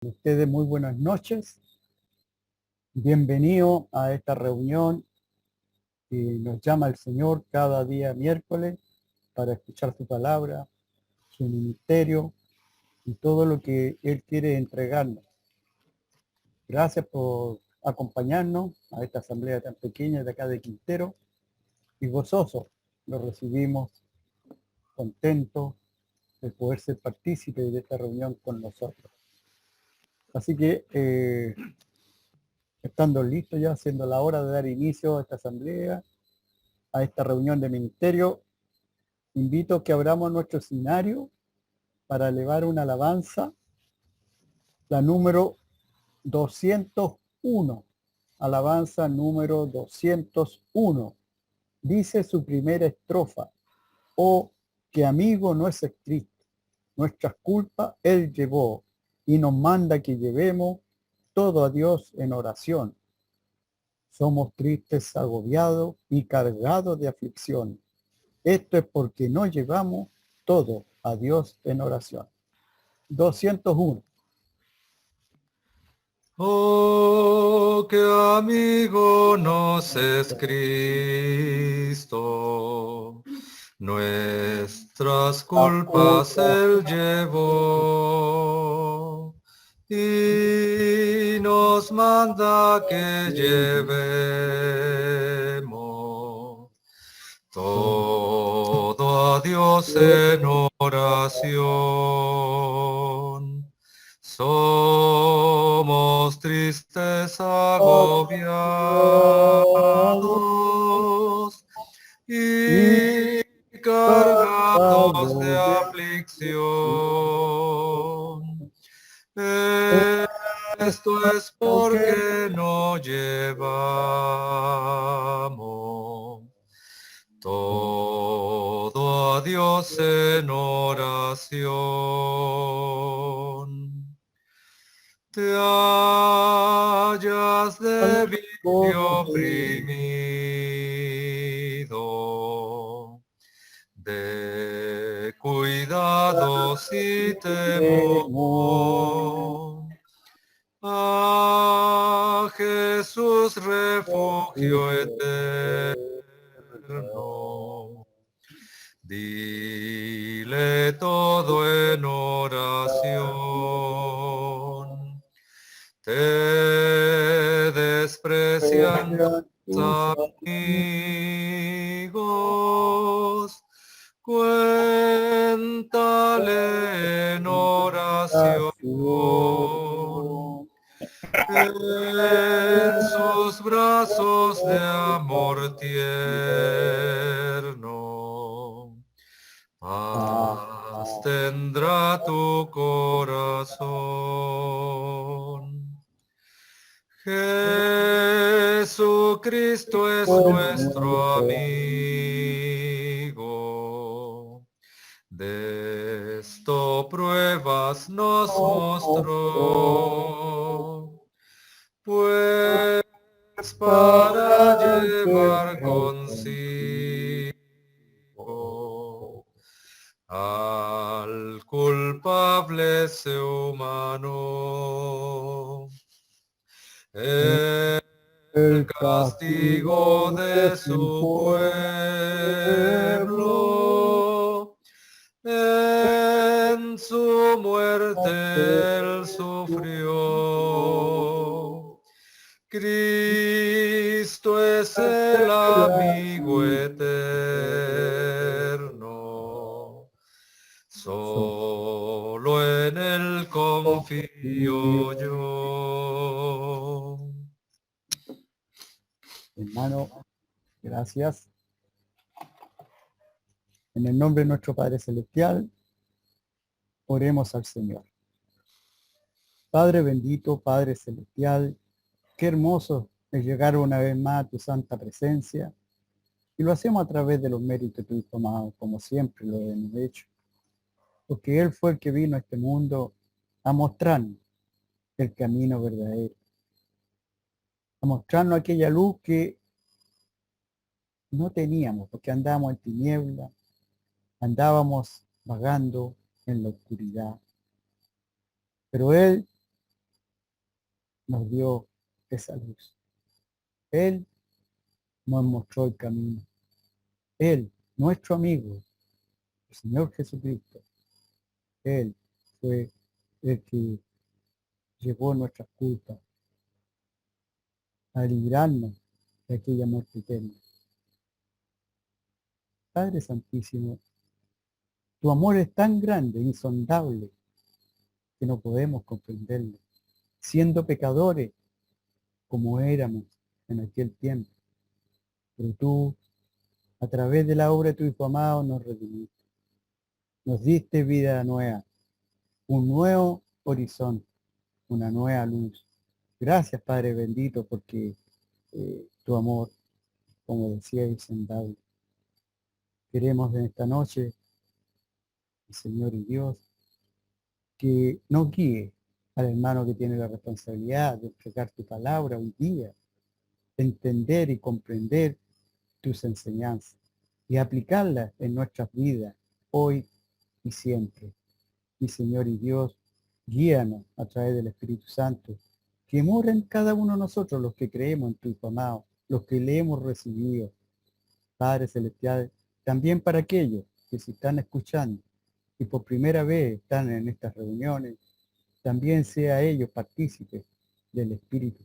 Ustedes muy buenas noches. Bienvenido a esta reunión que nos llama el Señor cada día miércoles para escuchar su palabra, su ministerio y todo lo que Él quiere entregarnos. Gracias por acompañarnos a esta asamblea tan pequeña de acá de Quintero y gozoso. Lo recibimos contentos de poder ser partícipe de esta reunión con nosotros. Así que estando listos ya, siendo la hora de dar inicio a esta asamblea, a esta reunión de ministerio, invito a que abramos nuestro escenario para elevar una alabanza, la número 201, alabanza número 201. Dice su primera estrofa: oh, que amigo no es Cristo, nuestras culpas Él llevó, y nos manda que llevemos todo a Dios en oración. Somos tristes, agobiados y cargados de aflicción. Esto es porque no llevamos todo a Dios en oración. 201. Oh, qué amigo nos es Cristo, nuestras culpas Él llevó y nos manda que llevemos todo a Dios en oración. Somos tristes, agobiados y cargados de aflicción. Esto es porque no llevamos todo a Dios en oración. Te hallas débil y oprimido, de cuidados y temor. A Jesús refugio eterno, dile todo en oración. Te desprecian tus amigos, cuéntale en oración. En sus brazos de amor tierno, paz tendrá tu corazón. Jesucristo es nuestro amigo. De esto pruebas nos mostró. Pues para llevar consigo al culpable se humano. El castigo de su pueblo, en su muerte él sufrió. Cristo es el amigo eterno, solo en él confío yo. Hermano, gracias. En el nombre de nuestro Padre Celestial, oremos al Señor. Padre bendito, Padre Celestial, qué hermoso es llegar una vez más a tu santa presencia, y lo hacemos a través de los méritos de tu Hijo amado, como siempre lo hemos hecho, porque Él fue el que vino a este mundo a mostrarnos el camino verdadero, a mostrarnos aquella luz que no teníamos, porque andábamos en tinieblas, andábamos vagando en la oscuridad. Pero Él nos dio esa luz. Él nos mostró el camino. Él, nuestro amigo, el Señor Jesucristo, Él fue el que llevó nuestras culpas a librarnos de aquella muerte eterna. Padre Santísimo, tu amor es tan grande, insondable, que no podemos comprenderlo, siendo pecadores como éramos en aquel tiempo. Pero tú, a través de la obra de tu Hijo amado, nos redimiste. Nos diste vida nueva, un nuevo horizonte, una nueva luz. Gracias, Padre bendito, porque tu amor, como decía, es insondable. Queremos en esta noche, Señor y Dios, que nos guíe al hermano que tiene la responsabilidad de entregar tu palabra hoy día, entender y comprender tus enseñanzas y aplicarlas en nuestras vidas hoy y siempre. Mi Señor y Dios, guíanos a través del Espíritu Santo, que mora en cada uno de nosotros, los que creemos en tu Hijo amado, los que le hemos recibido. Padre Celestial, también para aquellos que se están escuchando y por primera vez están en estas reuniones, también sea ellos partícipes del Espíritu,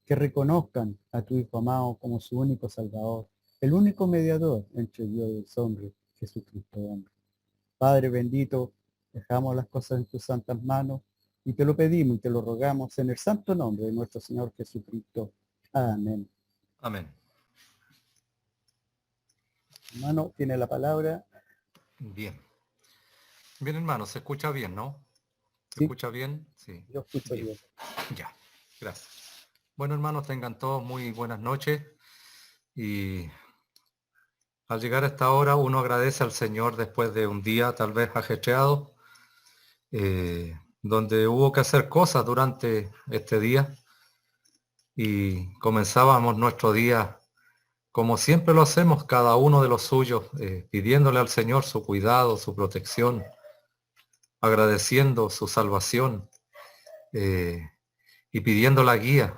que reconozcan a tu Hijo amado como su único Salvador, el único mediador entre Dios y los hombres, Jesucristo hombre. Padre bendito, dejamos las cosas en tus santas manos y te lo pedimos y te lo rogamos en el santo nombre de nuestro Señor Jesucristo. Amén. Amén. Hermano, tiene la palabra. Bien. Bien, hermano, se escucha bien, ¿no? ¿Se Sí, escucha bien? Sí. yo escucho Bien. bien. Ya, gracias. Bueno, hermanos, tengan todos muy buenas noches y al llegar a esta hora uno agradece al Señor después de un día tal vez ajetreado, donde hubo que hacer cosas durante este día y comenzábamos nuestro día como siempre lo hacemos, cada uno de los suyos, pidiéndole al Señor su cuidado, su protección, agradeciendo su salvación y pidiendo la guía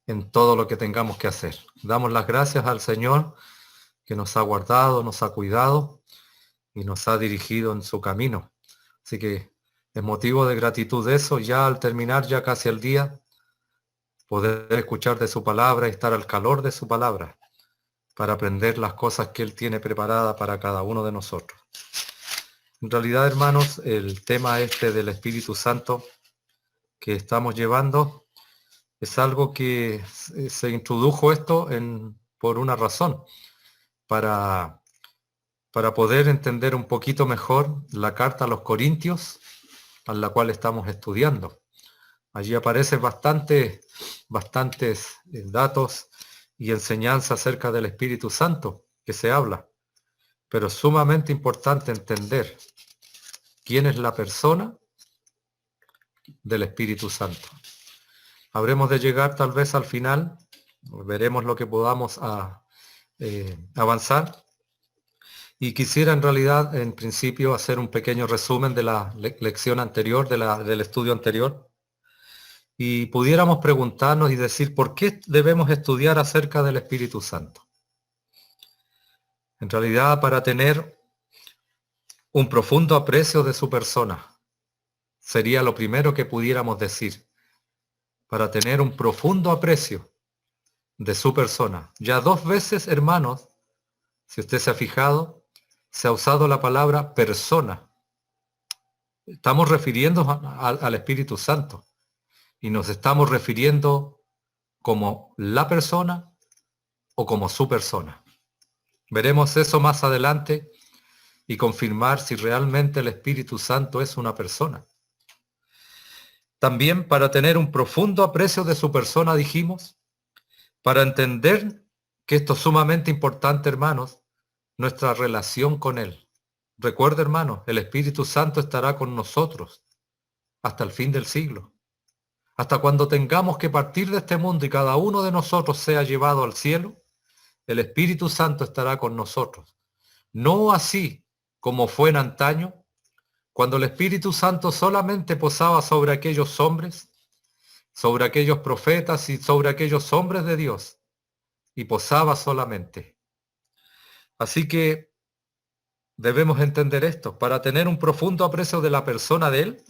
en todo lo que tengamos que hacer. Damos las gracias al Señor que nos ha guardado, nos ha cuidado y nos ha dirigido en su camino. Así que es motivo de gratitud de eso, ya al terminar ya casi el día, poder escuchar de su palabra y estar al calor de su palabra para aprender las cosas que Él tiene preparadas para cada uno de nosotros. En realidad, hermanos, el tema este del Espíritu Santo que estamos llevando es algo que se introdujo esto por una razón, para poder entender un poquito mejor la carta a los Corintios, a la cual estamos estudiando. Allí aparecen bastantes datos y enseñanzas acerca del Espíritu Santo que se habla, pero es sumamente importante entender quién es la persona del Espíritu Santo. Habremos de llegar tal vez al final, veremos lo que podamos avanzar, y quisiera en realidad en principio hacer un pequeño resumen de la lección anterior, del estudio anterior, y pudiéramos preguntarnos y decir por qué debemos estudiar acerca del Espíritu Santo. En realidad, para tener un profundo aprecio de su persona, sería lo primero que pudiéramos decir. Para tener un profundo aprecio de su persona. Ya 2 veces, hermanos, si usted se ha fijado, se ha usado la palabra persona. Estamos refiriendo al Espíritu Santo y nos estamos refiriendo como la persona o como su persona. Veremos eso más adelante y confirmar si realmente el Espíritu Santo es una persona. También para tener un profundo aprecio de su persona, dijimos, para entender que esto es sumamente importante, hermanos, nuestra relación con Él. Recuerda, hermanos, el Espíritu Santo estará con nosotros hasta el fin del siglo. Hasta cuando tengamos que partir de este mundo y cada uno de nosotros sea llevado al cielo, el Espíritu Santo estará con nosotros. No así como fue en antaño, cuando el Espíritu Santo solamente posaba sobre aquellos hombres sobre aquellos profetas y sobre aquellos hombres de Dios, y posaba solamente. Así que debemos entender esto, para tener un profundo aprecio de la persona de Él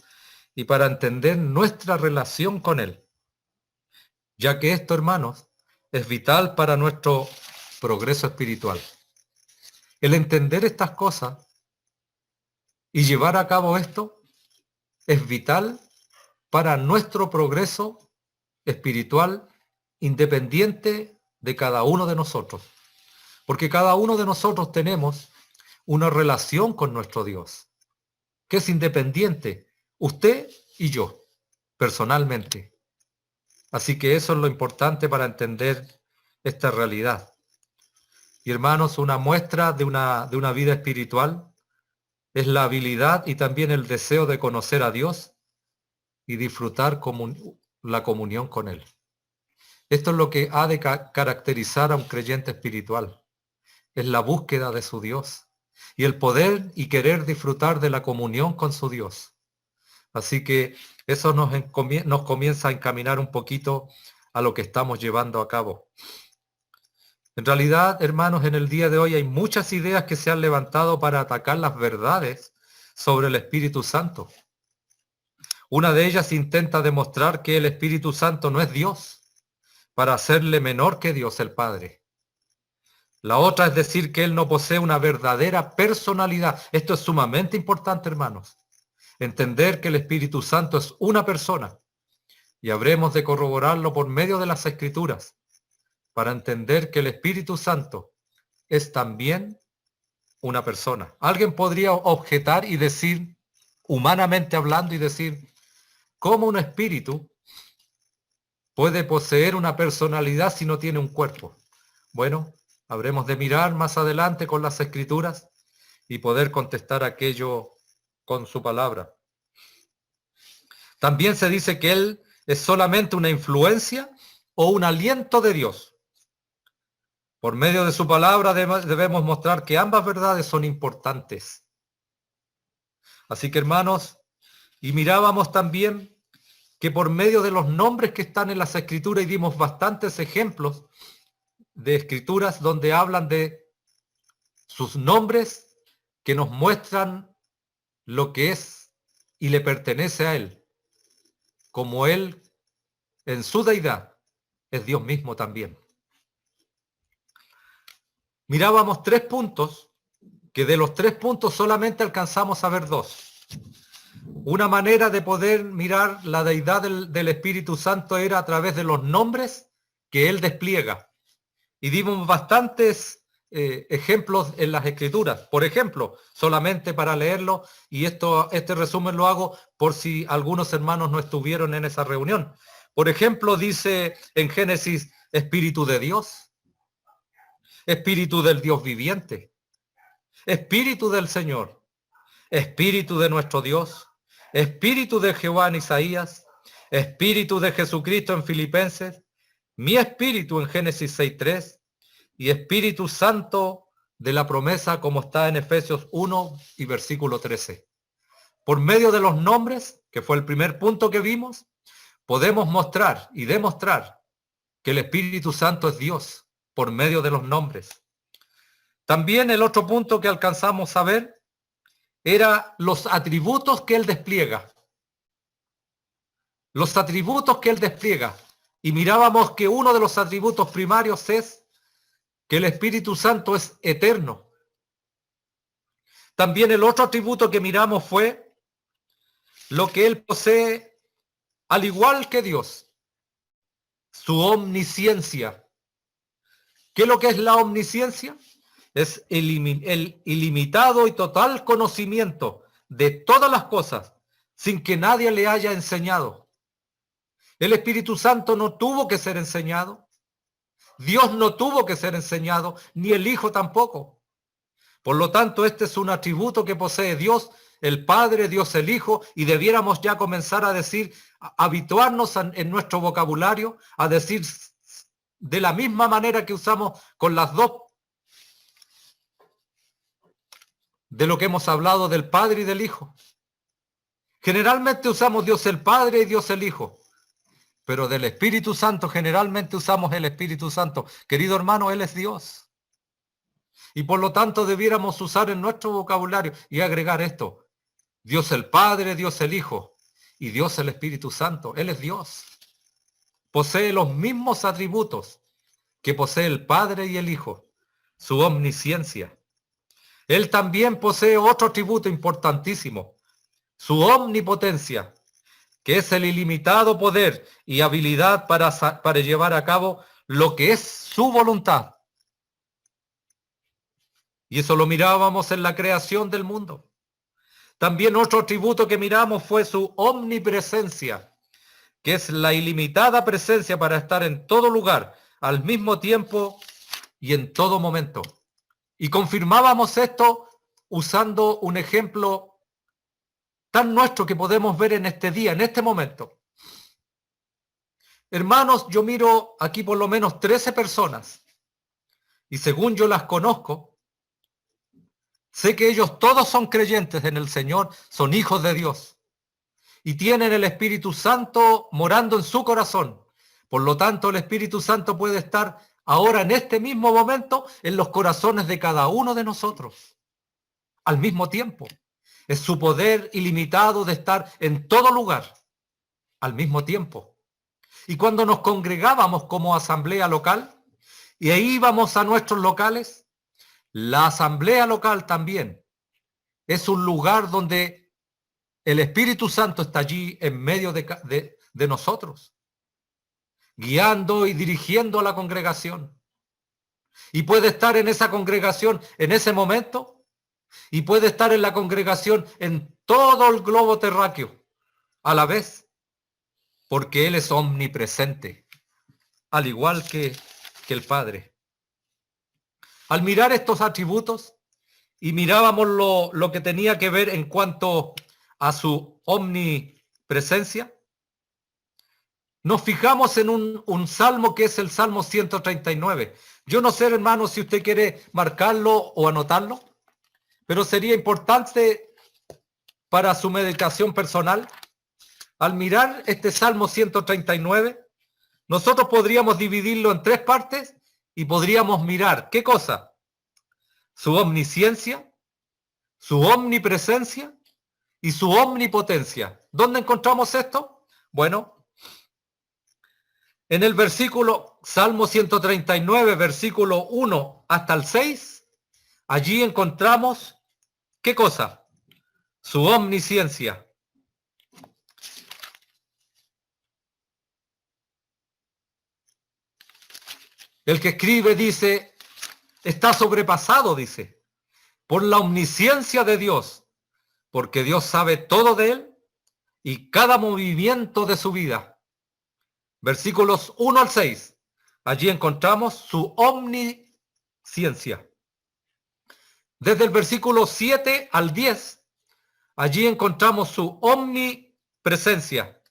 y para entender nuestra relación con Él. Ya que esto, hermanos, es vital para nuestro progreso espiritual. El entender estas cosas y llevar a cabo esto es vital para nuestro progreso espiritual independiente de cada uno de nosotros. Porque cada uno de nosotros tenemos una relación con nuestro Dios, que es independiente, usted y yo, personalmente. Así que eso es lo importante para entender esta realidad. Y hermanos, una muestra de una vida espiritual es la habilidad y también el deseo de conocer a Dios y disfrutar la comunión con Él. Esto es lo que ha de caracterizar a un creyente espiritual. Es la búsqueda de su Dios y el poder y querer disfrutar de la comunión con su Dios. Así que eso nos comienza a encaminar un poquito a lo que estamos llevando a cabo. En realidad, hermanos, en el día de hoy hay muchas ideas que se han levantado para atacar las verdades sobre el Espíritu Santo. Una de ellas intenta demostrar que el Espíritu Santo no es Dios, para hacerle menor que Dios el Padre. La otra es decir que Él no posee una verdadera personalidad. Esto es sumamente importante, hermanos. Entender que el Espíritu Santo es una persona y habremos de corroborarlo por medio de las Escrituras para entender que el Espíritu Santo es también una persona. Alguien podría objetar y decir, humanamente hablando, y decir, ¿cómo un espíritu puede poseer una personalidad si no tiene un cuerpo? Bueno, habremos de mirar más adelante con las Escrituras y poder contestar aquello con su palabra. También se dice que Él es solamente una influencia o un aliento de Dios. Por medio de su palabra debemos mostrar que ambas verdades son importantes. Así que, hermanos, y mirábamos también que por medio de los nombres que están en las Escrituras, y dimos bastantes ejemplos de Escrituras donde hablan de sus nombres que nos muestran lo que es y le pertenece a Él, como Él en su deidad es Dios mismo también. Mirábamos 3 puntos, que de los 3 puntos solamente alcanzamos a ver 2. Una manera de poder mirar la deidad del Espíritu Santo era a través de los nombres que Él despliega. Y dimos bastantes ejemplos en las Escrituras. Por ejemplo, solamente para leerlo, y este resumen lo hago por si algunos hermanos no estuvieron en esa reunión. Por ejemplo, dice en Génesis, Espíritu de Dios, Espíritu del Dios viviente, Espíritu del Señor, Espíritu de nuestro Dios, Espíritu de Jehová en Isaías, Espíritu de Jesucristo en Filipenses, mi Espíritu en Génesis 6.3 y Espíritu Santo de la promesa como está en Efesios 1 y versículo 13. Por medio de los nombres, que fue el primer punto que vimos, podemos mostrar y demostrar que el Espíritu Santo es Dios por medio de los nombres. También el otro punto que alcanzamos a ver era los atributos que Él despliega. Los atributos que Él despliega. Y mirábamos que uno de los atributos primarios es que el Espíritu Santo es eterno. También el otro atributo que miramos fue lo que Él posee al igual que Dios, su omnisciencia. ¿Qué es lo que es la omnisciencia? Es el ilimitado y total conocimiento de todas las cosas sin que nadie le haya enseñado. El Espíritu Santo no tuvo que ser enseñado. Dios no tuvo que ser enseñado, ni el Hijo tampoco. Por lo tanto, este es un atributo que posee Dios, el Padre, Dios el Hijo, y debiéramos ya comenzar a decir, a habituarnos en nuestro vocabulario, a decir de la misma manera que usamos con las dos, de lo que hemos hablado del Padre y del Hijo. Generalmente usamos Dios el Padre y Dios el Hijo. pero del Espíritu Santo generalmente usamos el Espíritu Santo. Querido hermano, Él es Dios. Y por lo tanto debiéramos usar en nuestro vocabulario y agregar esto. Dios el Padre, Dios el Hijo y Dios el Espíritu Santo. Él es Dios. Posee los mismos atributos que posee el Padre y el Hijo. Su omnisciencia. Él también posee otro atributo importantísimo. Su omnipotencia, que es el ilimitado poder y habilidad para llevar a cabo lo que es su voluntad. Y eso lo mirábamos en la creación del mundo. También otro atributo que miramos fue su omnipresencia, que es la ilimitada presencia para estar en todo lugar, al mismo tiempo y en todo momento. Y confirmábamos esto usando un ejemplo tan nuestro que podemos ver en este día, en este momento. Hermanos, yo miro aquí por lo menos 13 personas y según yo las conozco, sé que ellos todos son creyentes en el Señor, son hijos de Dios y tienen el Espíritu Santo morando en su corazón. Por lo tanto, el Espíritu Santo puede estar ahora en este mismo momento en los corazones de cada uno de nosotros, al mismo tiempo. Es su poder ilimitado de estar en todo lugar, al mismo tiempo. Y cuando nos congregábamos como asamblea local, y ahí íbamos a nuestros locales, la asamblea local también es un lugar donde el Espíritu Santo está allí en medio de nosotros, guiando y dirigiendo a la congregación. Y puede estar en esa congregación en ese momento, y puede estar en la congregación en todo el globo terráqueo a la vez, porque Él es omnipresente, al igual que el Padre. Al mirar estos atributos y mirábamos lo que tenía que ver en cuanto a su omnipresencia, nos fijamos en un salmo que es el Salmo 139. Yo no sé, hermano, si usted quiere marcarlo o anotarlo, pero sería importante para su meditación personal. Al mirar este Salmo 139, nosotros podríamos dividirlo en 3 partes y podríamos mirar, ¿qué cosa? Su omnisciencia, su omnipresencia y su omnipotencia. ¿Dónde encontramos esto? Bueno, en el versículo, Salmo 139, versículo 1 hasta el 6, allí encontramos, ¿qué cosa? Su omnisciencia. El que escribe dice, está sobrepasado, dice, por la omnisciencia de Dios, porque Dios sabe todo de él y cada movimiento de su vida. Versículos 1 al 6. Allí encontramos su omnisciencia. Desde el versículo 7 al 10, allí encontramos su omnipresencia.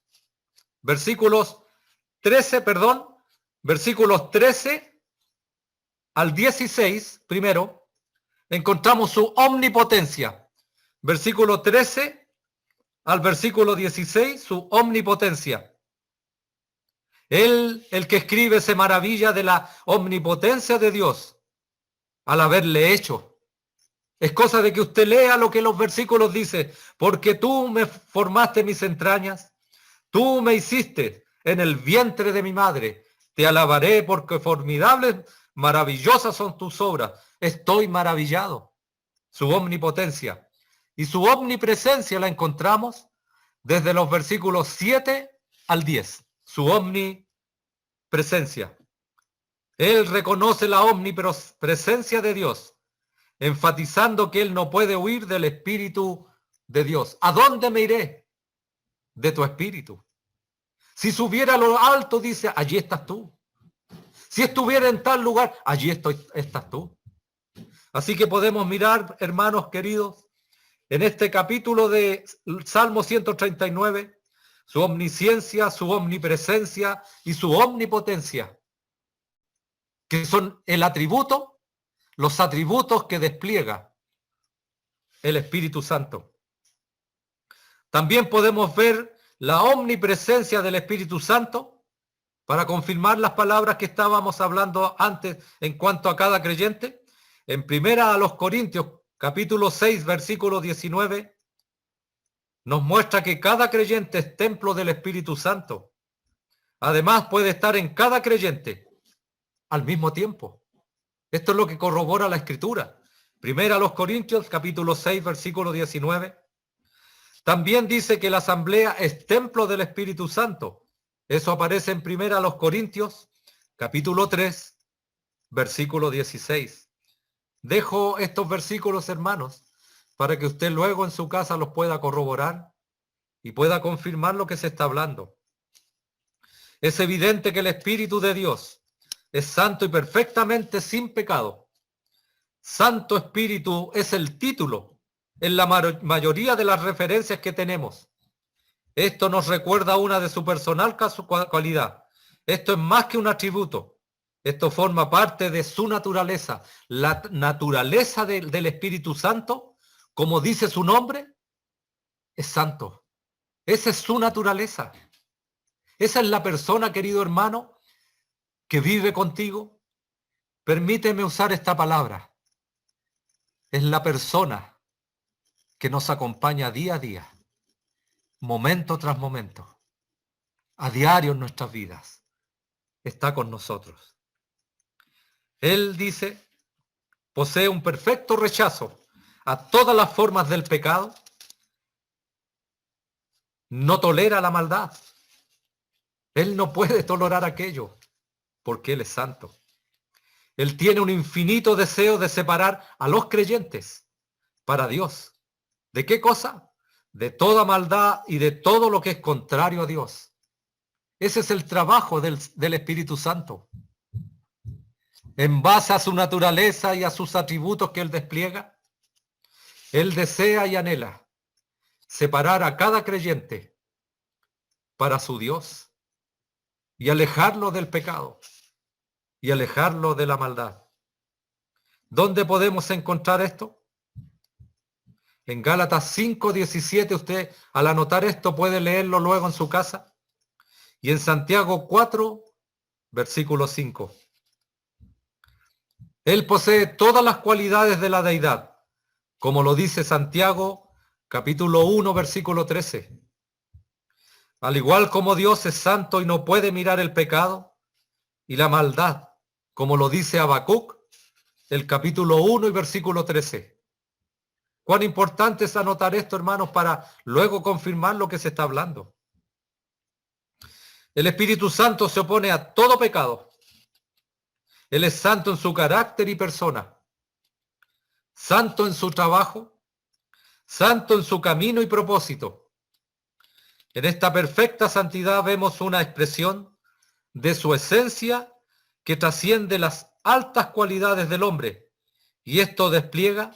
Versículos 13 al 16, primero, encontramos su omnipotencia. Versículo 13 al versículo 16, su omnipotencia. Él, el que escribe, se maravilla de la omnipotencia de Dios al haberle hecho. Es cosa de que usted lea lo que los versículos dicen, porque tú me formaste mis entrañas, tú me hiciste en el vientre de mi madre, te alabaré porque formidables, maravillosas son tus obras. Estoy maravillado. Su omnipotencia y su omnipresencia la encontramos desde los versículos 7 al 10. Su omnipresencia. Él reconoce la omnipresencia de Dios, enfatizando que él no puede huir del Espíritu de Dios. ¿A dónde me iré? De tu Espíritu. Si subiera a lo alto, dice, allí estás tú. Si estuviera en tal lugar, allí estás tú. Así que podemos mirar, hermanos queridos, en este capítulo de Salmo 139, su omnisciencia, su omnipresencia y su omnipotencia, que son el atributo, los atributos que despliega el Espíritu Santo. También podemos ver la omnipresencia del Espíritu Santo para confirmar las palabras que estábamos hablando antes en cuanto a cada creyente, en primera a los Corintios, capítulo 6, versículo 19, nos muestra que cada creyente es templo del Espíritu Santo. Además, puede estar en cada creyente al mismo tiempo. Esto es lo que corrobora la Escritura. Primera a los Corintios, capítulo 6, versículo 19. También dice que la asamblea es templo del Espíritu Santo. Eso aparece en primera a los Corintios, capítulo 3, versículo 16. Dejo estos versículos, hermanos, para que usted luego en su casa los pueda corroborar y pueda confirmar lo que se está hablando. Es evidente que el Espíritu de Dios es santo y perfectamente sin pecado. Santo Espíritu es el título en la mayoría de las referencias que tenemos. Esto nos recuerda una de su personal cualidad. Esto es más que un atributo. Esto forma parte de su naturaleza. La naturaleza del Espíritu Santo, como dice su nombre, es santo. Esa es su naturaleza. Esa es la persona, querido hermano, que vive contigo. Permíteme usar esta palabra. Es la persona que nos acompaña día a día, momento tras momento, a diario en nuestras vidas. Está con nosotros. Él dice, posee un perfecto rechazo a todas las formas del pecado, no tolera la maldad. Él no puede tolerar aquello porque Él es santo. Él tiene un infinito deseo de separar a los creyentes para Dios. ¿De qué cosa? De toda maldad y de todo lo que es contrario a Dios. Ese es el trabajo del Espíritu Santo. En base a su naturaleza y a sus atributos que Él despliega, Él desea y anhela separar a cada creyente para su Dios y alejarlo del pecado y alejarlo de la maldad. ¿Dónde podemos encontrar esto? En Gálatas 5:17, usted al anotar esto puede leerlo luego en su casa. Y en Santiago 4, versículo 5. Él posee todas las cualidades de la deidad, como lo dice Santiago, capítulo 1, versículo 13. Al igual como Dios es santo y no puede mirar el pecado y la maldad, como lo dice Habacuc, el capítulo 1 y versículo 13. Cuán importante es anotar esto, hermanos, para luego confirmar lo que se está hablando. El Espíritu Santo se opone a todo pecado. Él es santo en su carácter y persona, santo en su trabajo, santo en su camino y propósito. En esta perfecta santidad vemos una expresión de su esencia que trasciende las altas cualidades del hombre, y esto despliega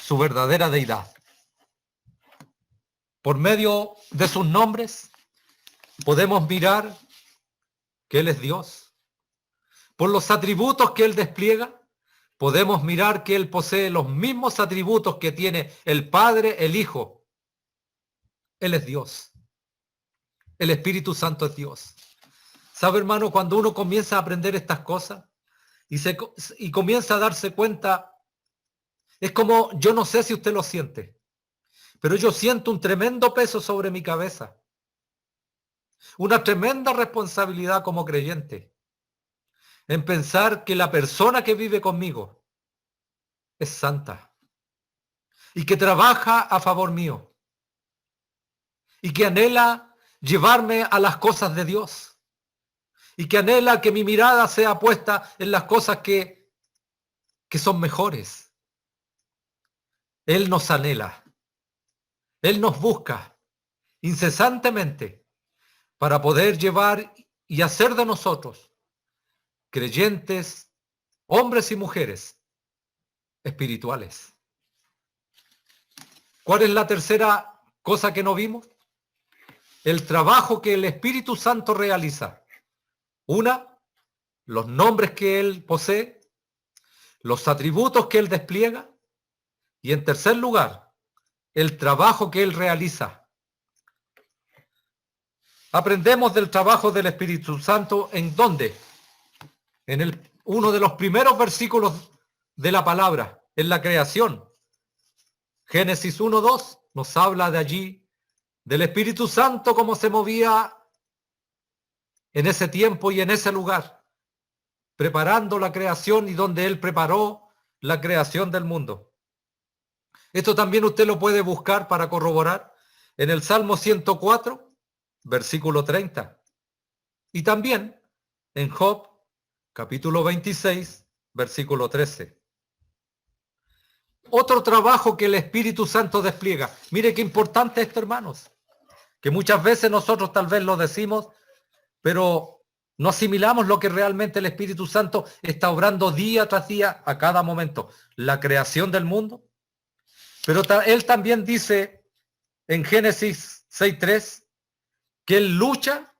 su verdadera deidad. Por medio de sus nombres podemos mirar que Él es Dios. Por los atributos que Él despliega, podemos mirar que Él posee los mismos atributos que tiene el Padre, el Hijo. Él es Dios. El Espíritu Santo es Dios. ¿Sabe, hermano? Cuando uno comienza a aprender estas cosas y comienza a darse cuenta, es como, yo no sé si usted lo siente, pero yo siento un tremendo peso sobre mi cabeza. Una tremenda responsabilidad como creyente en pensar que la persona que vive conmigo es santa y que trabaja a favor mío y que anhela llevarme a las cosas de Dios y que anhela que mi mirada sea puesta en las cosas que son mejores. Él nos anhela, Él nos busca incesantemente para poder llevar y hacer de nosotros creyentes, hombres y mujeres espirituales. ¿Cuál es la tercera cosa que no vimos? El trabajo que el Espíritu Santo realiza. Una, los nombres que Él posee, los atributos que Él despliega, y en tercer lugar, el trabajo que Él realiza. aprendemos del trabajo del Espíritu Santo ¿en dónde? En uno de los primeros versículos de la palabra, en la creación. Génesis 1:2 nos habla de allí, del Espíritu Santo, cómo se movía en ese tiempo y en ese lugar, preparando la creación y donde Él preparó la creación del mundo. Esto también usted lo puede buscar para corroborar en el Salmo 104, versículo 30. Y también en Job, capítulo 26, versículo 13. Otro trabajo que el Espíritu Santo despliega. Mire qué importante esto, hermanos, que muchas veces nosotros tal vez lo decimos, pero no asimilamos lo que realmente el Espíritu Santo está obrando día tras día, a cada momento. La creación del mundo. Pero Él también dice en Génesis 6:3 que Él lucha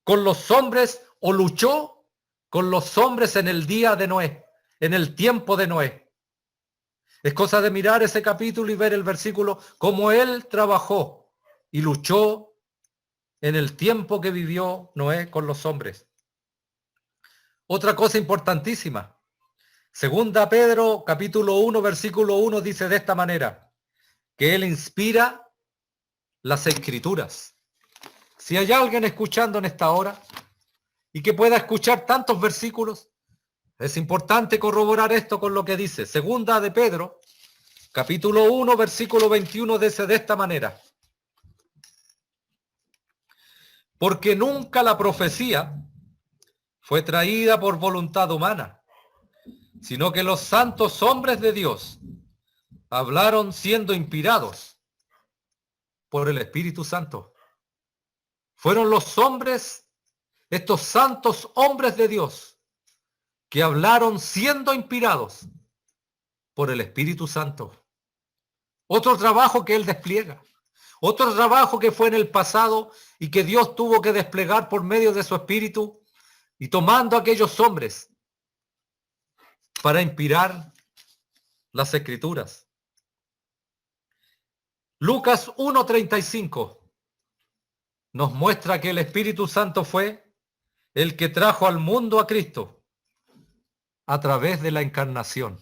con los hombres, o luchó con los hombres en el día de Noé, en el tiempo de Noé. Es cosa de mirar ese capítulo y ver el versículo, cómo Él trabajó y luchó en el tiempo que vivió Noé con los hombres. Otra cosa importantísima. Segunda Pedro, capítulo 1, versículo 1, dice de esta manera, que Él inspira las Escrituras. Si hay alguien escuchando en esta hora y que pueda escuchar tantos versículos, es importante corroborar esto con lo que dice. Segunda de Pedro, capítulo 1, versículo 21, dice de esta manera. Porque nunca la profecía fue traída por voluntad humana, sino que los santos hombres de Dios hablaron siendo inspirados por el Espíritu Santo. Fueron los hombres, estos santos hombres de Dios, que hablaron siendo inspirados por el Espíritu Santo. Otro trabajo que Él despliega. Otro trabajo que fue en el pasado y que Dios tuvo que desplegar por medio de su Espíritu y tomando a aquellos hombres para inspirar las Escrituras. Lucas 1:35 nos muestra que el Espíritu Santo fue el que trajo al mundo a Cristo a través de la encarnación.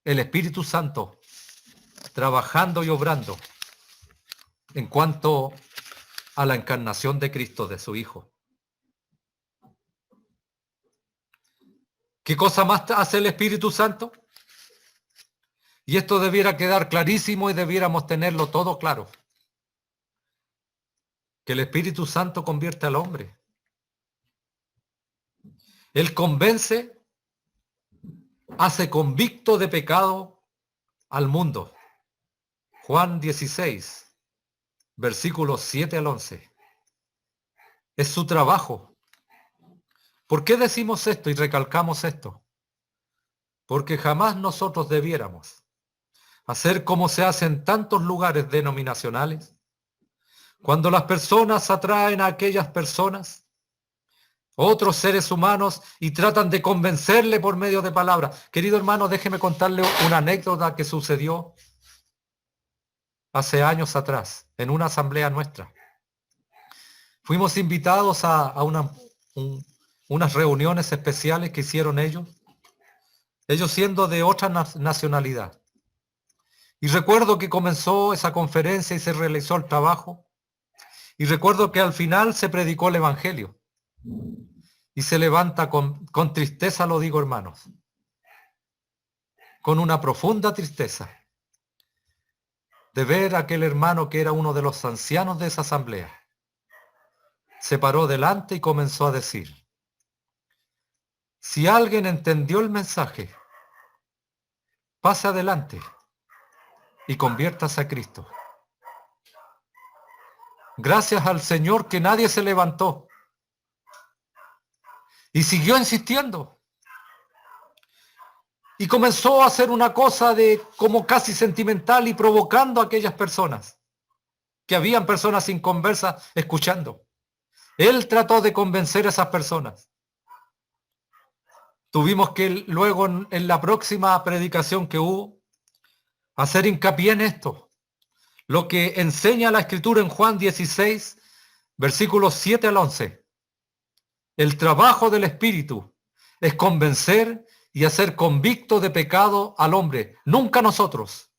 El Espíritu Santo trabajando y obrando en cuanto a la encarnación de Cristo, de su Hijo. ¿Qué cosa más hace el Espíritu Santo? Y esto debiera quedar clarísimo y debiéramos tenerlo todo claro. Que el Espíritu Santo convierte al hombre. Él convence, hace convicto de pecado al mundo. Juan 16, versículos 7 al 11. Es su trabajo. ¿Por qué decimos esto y recalcamos esto? Porque jamás nosotros debiéramos hacer como se hace en tantos lugares denominacionales, cuando las personas atraen a aquellas personas, otros seres humanos, y tratan de convencerle por medio de palabras. Querido hermano, déjeme contarle una anécdota que sucedió hace años atrás, en una asamblea nuestra. Fuimos invitados a unas reuniones especiales que hicieron ellos siendo de otra nacionalidad. Y recuerdo que comenzó esa conferencia y se realizó el trabajo. Y recuerdo que al final se predicó el Evangelio. Y se levanta con tristeza, lo digo, hermanos, con una profunda tristeza, de ver a aquel hermano que era uno de los ancianos de esa asamblea. Se paró delante y comenzó a decir, si alguien entendió el mensaje, pase adelante y conviértase a Cristo. Gracias al Señor que nadie se levantó. Y siguió insistiendo. Y comenzó a hacer una cosa de como casi sentimental y provocando a aquellas personas. Que habían personas inconversas escuchando. Él trató de convencer a esas personas. Tuvimos que luego en la próxima predicación que hubo, hacer hincapié en esto. Lo que enseña la Escritura en Juan 16, Versículos 7 al 11. El trabajo del Espíritu es convencer y hacer convicto de pecado al hombre, nunca nosotros.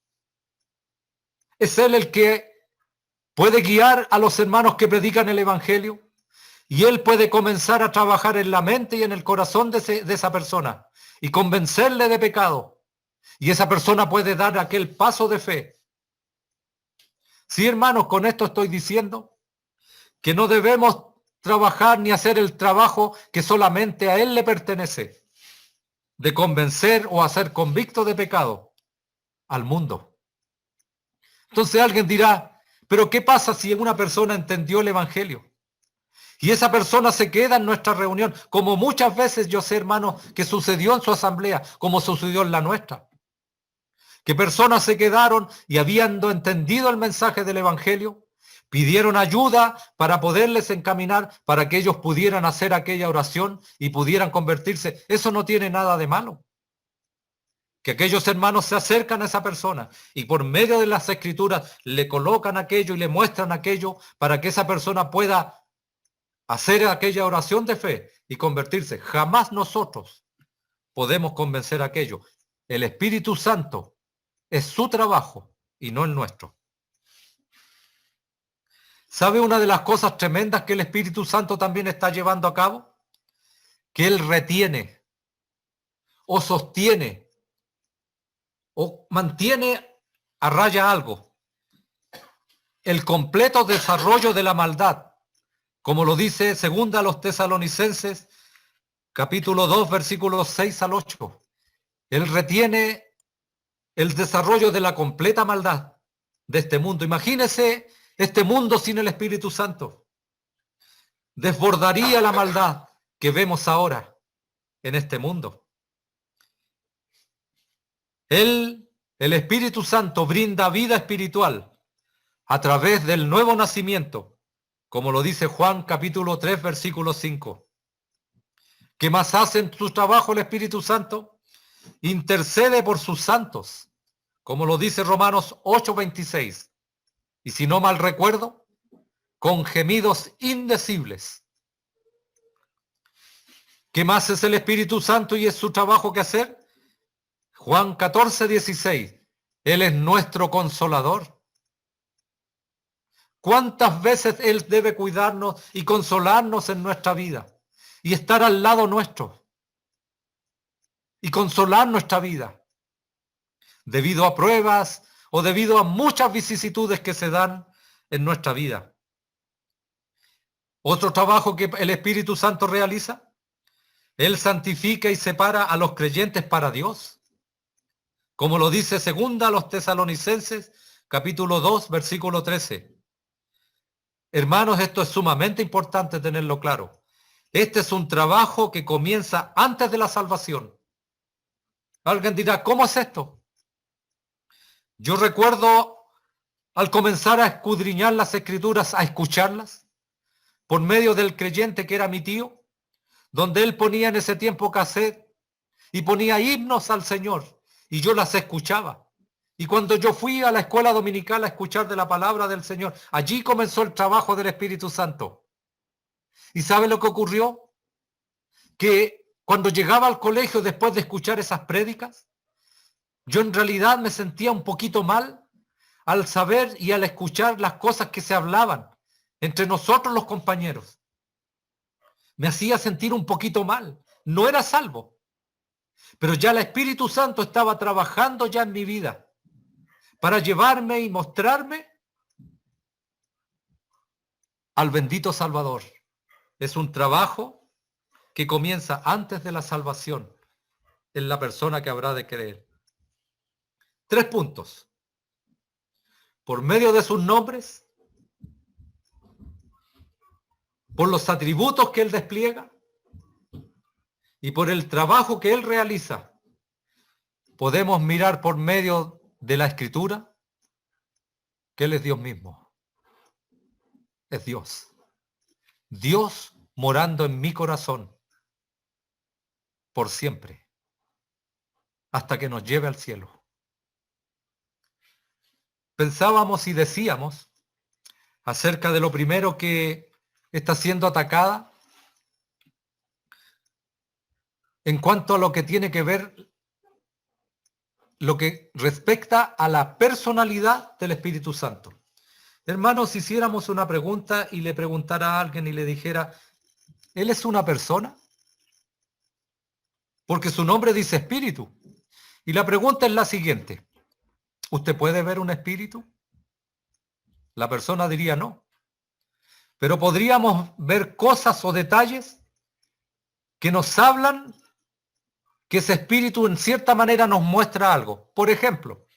Es Él el que puede guiar a los hermanos que predican el Evangelio y Él puede comenzar a trabajar en la mente y en el corazón de esa persona y convencerle de pecado. Y esa persona puede dar aquel paso de fe. Sí, hermanos, con esto estoy diciendo que no debemos trabajar ni hacer el trabajo que solamente a Él le pertenece, de convencer o hacer convicto de pecado al mundo. Entonces alguien dirá, pero ¿qué pasa si una persona entendió el Evangelio? Y esa persona se queda en nuestra reunión, como muchas veces yo sé, hermano, que sucedió en su asamblea, como sucedió en la nuestra. Que personas se quedaron y habiendo entendido el mensaje del Evangelio, pidieron ayuda para poderles encaminar, para que ellos pudieran hacer aquella oración y pudieran convertirse. Eso no tiene nada de malo. Que aquellos hermanos se acercan a esa persona y por medio de las escrituras le colocan aquello y le muestran aquello para que esa persona pueda hacer aquella oración de fe y convertirse. Jamás nosotros podemos convencer aquello. El Espíritu Santo es su trabajo y no el nuestro. ¿Sabe una de las cosas tremendas que el Espíritu Santo también está llevando a cabo? Que Él retiene o sostiene o mantiene a raya algo. El completo desarrollo de la maldad, como lo dice segunda a los Tesalonicenses, capítulo 2, versículos 6 al 8. Él retiene el desarrollo de la completa maldad de este mundo. Imagínese este mundo sin el Espíritu Santo. Desbordaría la maldad que vemos ahora en este mundo. El Espíritu Santo brinda vida espiritual a través del nuevo nacimiento, como lo dice Juan capítulo 3, versículo 5. ¿Qué más hace en su trabajo el Espíritu Santo? Intercede por sus santos, como lo dice Romanos 8, 26. Y si no mal recuerdo, con gemidos indecibles. ¿Qué más es el Espíritu Santo y es su trabajo que hacer? Juan 14, 16. Él es nuestro consolador. ¿Cuántas veces Él debe cuidarnos y consolarnos en nuestra vida? Y estar al lado nuestro. Y consolar nuestra vida. Debido a pruebas o debido a muchas vicisitudes que se dan en nuestra vida. Otro trabajo que el Espíritu Santo realiza. Él santifica y separa a los creyentes para Dios. Como lo dice segunda a los Tesalonicenses, capítulo 2, versículo 13. Hermanos, esto es sumamente importante tenerlo claro. Este es un trabajo que comienza antes de la salvación. Alguien dirá, ¿cómo es esto? Yo recuerdo al comenzar a escudriñar las escrituras, a escucharlas, por medio del creyente que era mi tío, donde él ponía en ese tiempo cassette y ponía himnos al Señor, y yo las escuchaba. Y cuando yo fui a la escuela dominical a escuchar de la palabra del Señor, allí comenzó el trabajo del Espíritu Santo. ¿Y sabe lo que ocurrió? Que cuando llegaba al colegio después de escuchar esas prédicas, yo en realidad me sentía un poquito mal al saber y al escuchar las cosas que se hablaban entre nosotros los compañeros. Me hacía sentir un poquito mal. No era salvo. Pero ya el Espíritu Santo estaba trabajando ya en mi vida para llevarme y mostrarme al bendito Salvador. Es un trabajo que comienza antes de la salvación en la persona que habrá de creer. 3 puntos. Por medio de sus nombres, por los atributos que Él despliega y por el trabajo que Él realiza, podemos mirar por medio de la Escritura que Él es Dios mismo. Es Dios. Dios morando en mi corazón por siempre, hasta que nos lleve al cielo. Pensábamos y decíamos acerca de lo primero que está siendo atacada en cuanto a lo que tiene que ver, lo que respecta a la personalidad del Espíritu Santo. Hermanos, si hiciéramos una pregunta y le preguntara a alguien y le dijera, ¿él es una persona? Porque su nombre dice espíritu. Y la pregunta es la siguiente. ¿Usted puede ver un espíritu? La persona diría no. Pero podríamos ver cosas o detalles que nos hablan que ese espíritu en cierta manera nos muestra algo. Por ejemplo,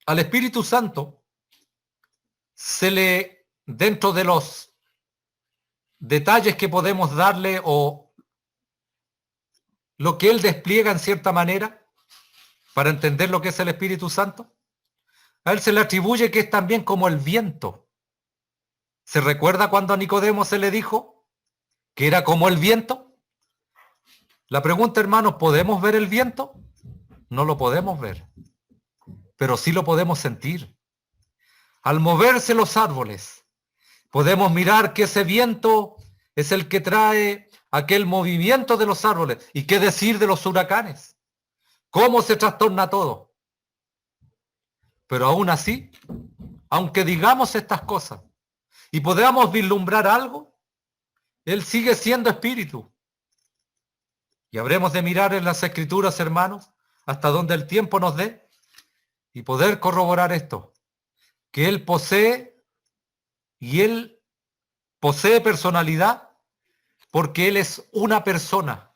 al Espíritu Santo se le, dentro de los detalles que podemos darle o lo que él despliega en cierta manera para entender lo que es el Espíritu Santo, a él se le atribuye que es también como el viento. ¿Se recuerda cuando a Nicodemo se le dijo que era como el viento? La pregunta, hermanos, ¿podemos ver el viento? No lo podemos ver, pero sí lo podemos sentir. Al moverse los árboles, podemos mirar que ese viento es el que trae aquel movimiento de los árboles. ¿Y qué decir de los huracanes? ¿Cómo se trastorna todo? Pero aún así, aunque digamos estas cosas y podamos vislumbrar algo, él sigue siendo espíritu. Y habremos de mirar en las Escrituras, hermanos, hasta donde el tiempo nos dé y poder corroborar esto, que él posee y él posee personalidad porque él es una persona,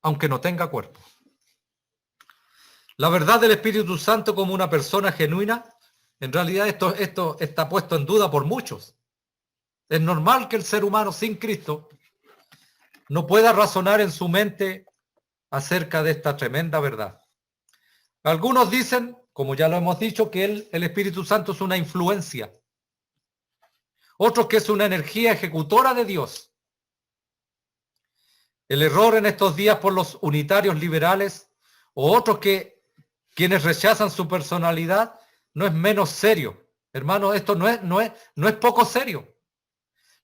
aunque no tenga cuerpo. La verdad del Espíritu Santo como una persona genuina, en realidad esto está puesto en duda por muchos. Es normal que el ser humano sin Cristo no pueda razonar en su mente acerca de esta tremenda verdad. Algunos dicen, como ya lo hemos dicho, que el Espíritu Santo es una influencia. Otros que es una energía ejecutora de Dios. El error en estos días por los unitarios liberales o otros que quienes rechazan su personalidad no es menos serio. Hermanos, esto no es poco serio.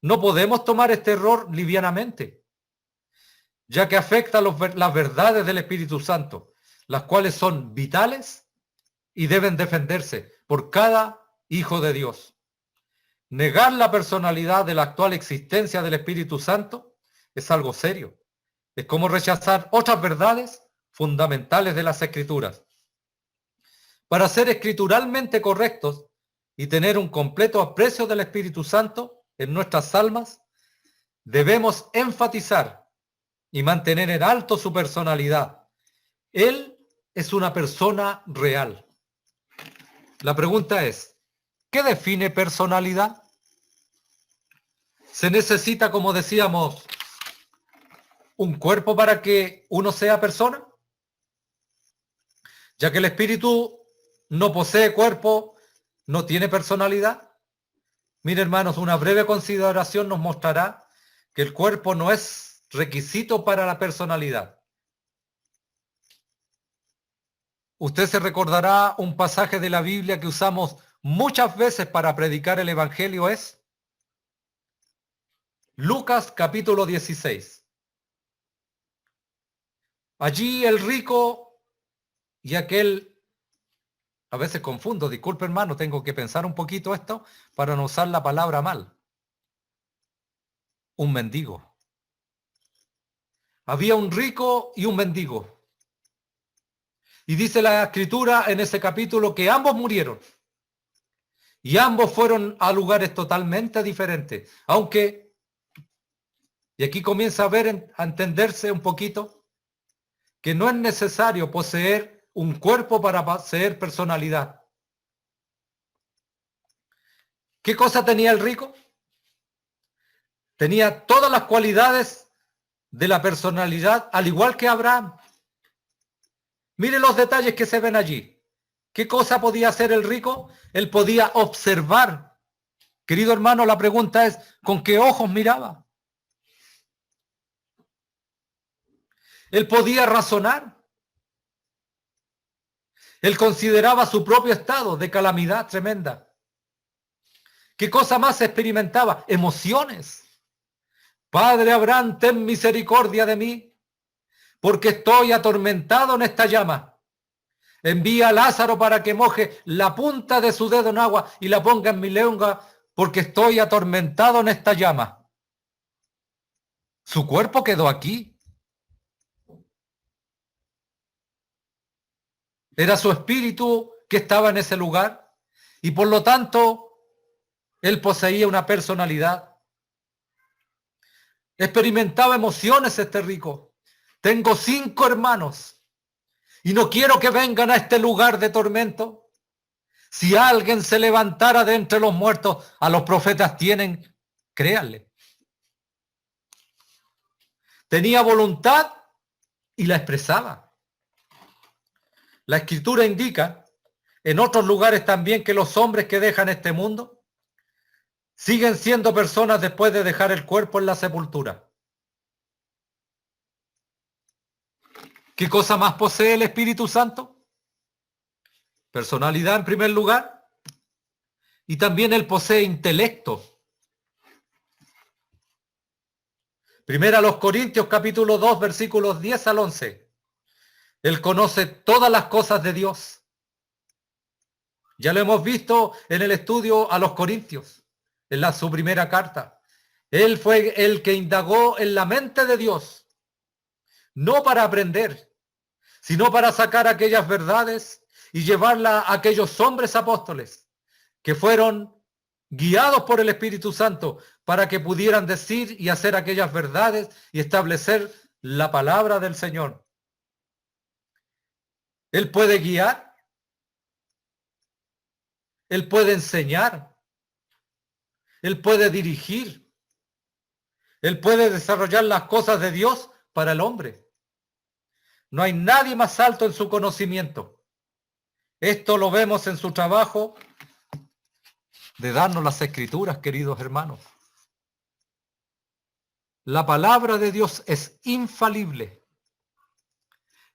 No podemos tomar este error livianamente, ya que afecta las verdades del Espíritu Santo, las cuales son vitales y deben defenderse por cada hijo de Dios. Negar la personalidad de la actual existencia del Espíritu Santo es algo serio. Es como rechazar otras verdades fundamentales de las Escrituras. Para ser escrituralmente correctos y tener un completo aprecio del Espíritu Santo en nuestras almas, debemos enfatizar y mantener en alto su personalidad. Él es una persona real. La pregunta es, ¿qué define personalidad? ¿Se necesita, como decíamos, un cuerpo para que uno sea persona? Ya que el espíritu no posee cuerpo, no tiene personalidad. Mire, hermanos, una breve consideración nos mostrará que el cuerpo no es requisito para la personalidad. Usted se recordará un pasaje de la Biblia que usamos muchas veces para predicar el Evangelio, es Lucas capítulo 16. Allí el rico y aquel, a veces confundo, disculpe hermano, tengo que pensar un poquito esto para no usar la palabra mal. Un mendigo. Había un rico y un mendigo. Y dice la Escritura en ese capítulo que ambos murieron. Y ambos fueron a lugares totalmente diferentes. Aunque, y aquí comienza a entenderse un poquito, que no es necesario poseer un cuerpo para poseer personalidad. ¿Qué cosa tenía el rico? Tenía todas las cualidades de la personalidad, al igual que Abraham. Mire los detalles que se ven allí. ¿Qué cosa podía hacer el rico? Él podía observar. Querido hermano, la pregunta es, ¿con qué ojos miraba? Él podía razonar. Él consideraba su propio estado de calamidad tremenda. ¿Qué cosa más experimentaba? Emociones. Padre Abraham, ten misericordia de mí, porque estoy atormentado en esta llama. Envía a Lázaro para que moje la punta de su dedo en agua y la ponga en mi lengua, porque estoy atormentado en esta llama. Su cuerpo quedó aquí. Era su espíritu que estaba en ese lugar y por lo tanto él poseía una personalidad. Experimentaba emociones este rico. Tengo 5 hermanos y no quiero que vengan a este lugar de tormento. Si alguien se levantara de entre los muertos, a los profetas tienen, créanle. Tenía voluntad y la expresaba. La Escritura indica en otros lugares también que los hombres que dejan este mundo siguen siendo personas después de dejar el cuerpo en la sepultura. ¿Qué cosa más posee el Espíritu Santo? Personalidad en primer lugar, y también él posee intelecto. Primera a los Corintios capítulo 2 versículos 10 al 11. Él conoce todas las cosas de Dios. Ya lo hemos visto en el estudio a los Corintios, en su primera carta. Él fue el que indagó en la mente de Dios, no para aprender, sino para sacar aquellas verdades y llevarlas a aquellos hombres apóstoles que fueron guiados por el Espíritu Santo para que pudieran decir y hacer aquellas verdades y establecer la palabra del Señor. Él puede guiar, él puede enseñar, él puede dirigir, él puede desarrollar las cosas de Dios para el hombre. No hay nadie más alto en su conocimiento. Esto lo vemos en su trabajo de darnos las escrituras, queridos hermanos. La palabra de Dios es infalible.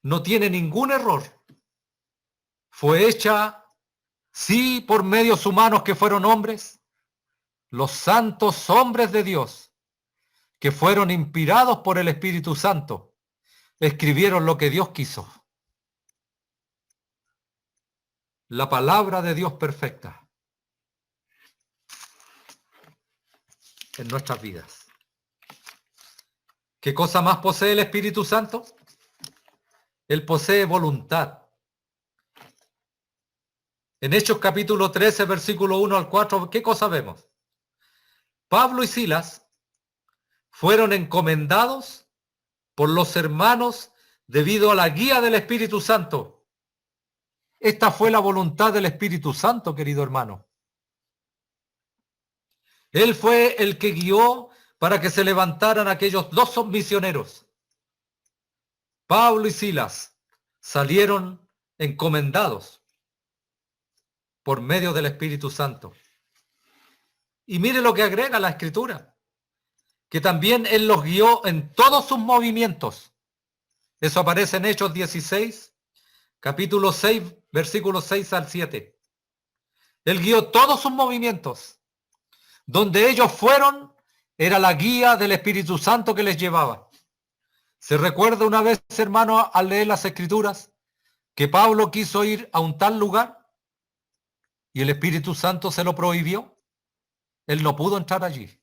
No tiene ningún error. Fue hecha, sí, por medios humanos que fueron hombres, los santos hombres de Dios, que fueron inspirados por el Espíritu Santo, escribieron lo que Dios quiso. La palabra de Dios perfecta en nuestras vidas. ¿Qué cosa más posee el Espíritu Santo? Él posee voluntad. En Hechos capítulo 13, versículo 1 al 4, ¿qué cosa vemos? Pablo y Silas fueron encomendados por los hermanos debido a la guía del Espíritu Santo. Esta fue la voluntad del Espíritu Santo, querido hermano. Él fue el que guió para que se levantaran aquellos 2 misioneros. Pablo y Silas salieron encomendados por medio del Espíritu Santo. Y mire lo que agrega la Escritura, que también Él los guió en todos sus movimientos. Eso aparece en Hechos 16, capítulo 6, versículos 6 al 7. Él guió todos sus movimientos. Donde ellos fueron, era la guía del Espíritu Santo que les llevaba. ¿Se recuerda una vez, hermano, al leer las Escrituras, que Pablo quiso ir a un tal lugar y el Espíritu Santo se lo prohibió? Él no pudo entrar allí.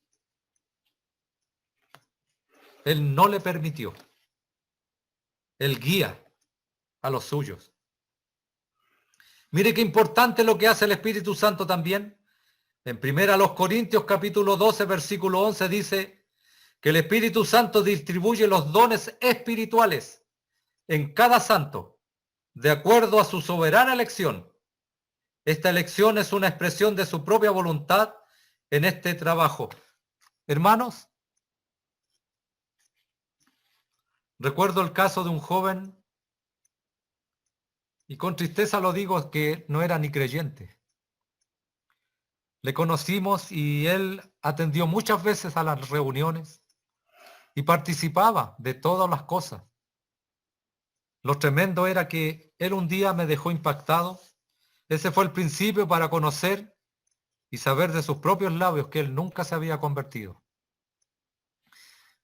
Él no le permitió. Él guía a los suyos. Mire qué importante lo que hace el Espíritu Santo también. En 1 Corintios capítulo 12, versículo 11 dice que el Espíritu Santo distribuye los dones espirituales en cada santo, de acuerdo a su soberana elección. Esta elección es una expresión de su propia voluntad en este trabajo. Hermanos, recuerdo el caso de un joven, y con tristeza lo digo, que no era ni creyente. Le conocimos y él atendió muchas veces a las reuniones y participaba de todas las cosas. Lo tremendo era que él un día me dejó impactado. Ese fue el principio para conocer y saber de sus propios labios que él nunca se había convertido.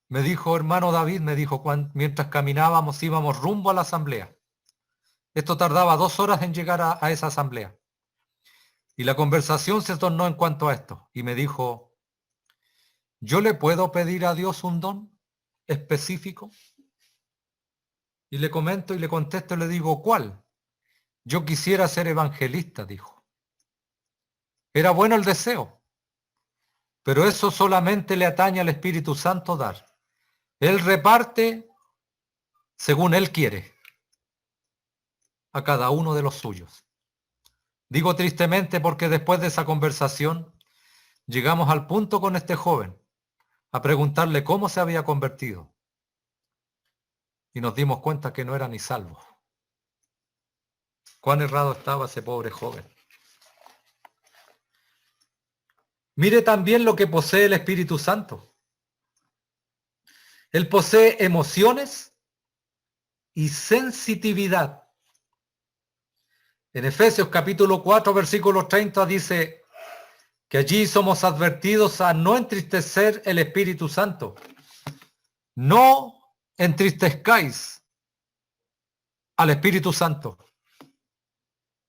Me dijo, hermano David, me dijo, mientras caminábamos, íbamos rumbo a la asamblea. Esto tardaba 2 horas en llegar a esa asamblea. Y la conversación se tornó en cuanto a esto. Y me dijo, ¿yo le puedo pedir a Dios un don específico? Y le comento y le contesto y le digo, ¿cuál? Yo quisiera ser evangelista, dijo. Era bueno el deseo, pero eso solamente le atañe al Espíritu Santo dar. Él reparte según Él quiere a cada uno de los suyos. Digo tristemente porque después de esa conversación llegamos al punto con este joven a preguntarle cómo se había convertido y nos dimos cuenta que no era ni salvo. Cuán errado estaba ese pobre joven. Mire también lo que posee el Espíritu Santo. Él posee emociones y sensitividad. En Efesios capítulo 4, versículo 30 dice que allí somos advertidos a no entristecer el Espíritu Santo. No entristezcáis al Espíritu Santo.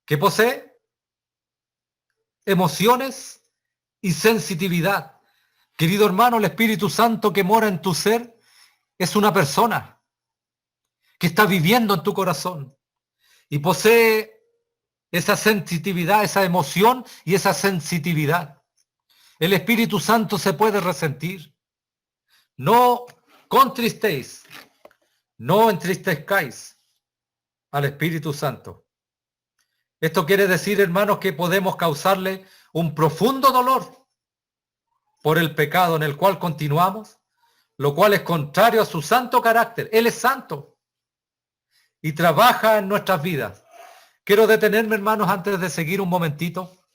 ¿Qué posee? Emociones y sensitividad. Querido hermano, el Espíritu Santo que mora en tu ser es una persona que está viviendo en tu corazón y posee esa sensitividad, esa emoción y esa sensitividad. El Espíritu Santo se puede resentir. No contristéis, no entristezcáis al Espíritu Santo. Esto quiere decir, hermanos, que podemos causarle un profundo dolor por el pecado en el cual continuamos, lo cual es contrario a su santo carácter. Él es santo y trabaja en nuestras vidas. Quiero detenerme, hermanos, antes de seguir un momentito.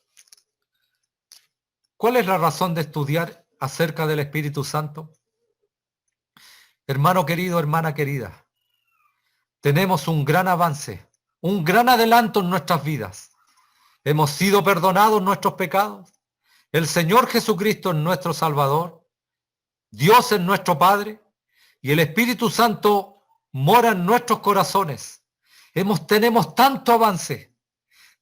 ¿Cuál es la razón de estudiar acerca del Espíritu Santo? Hermano querido, hermana querida, tenemos un gran avance, un gran adelanto en nuestras vidas. Hemos sido perdonados nuestros pecados. El Señor Jesucristo es nuestro Salvador. Dios es nuestro Padre. Y el Espíritu Santo mora en nuestros corazones. Tenemos tanto avance.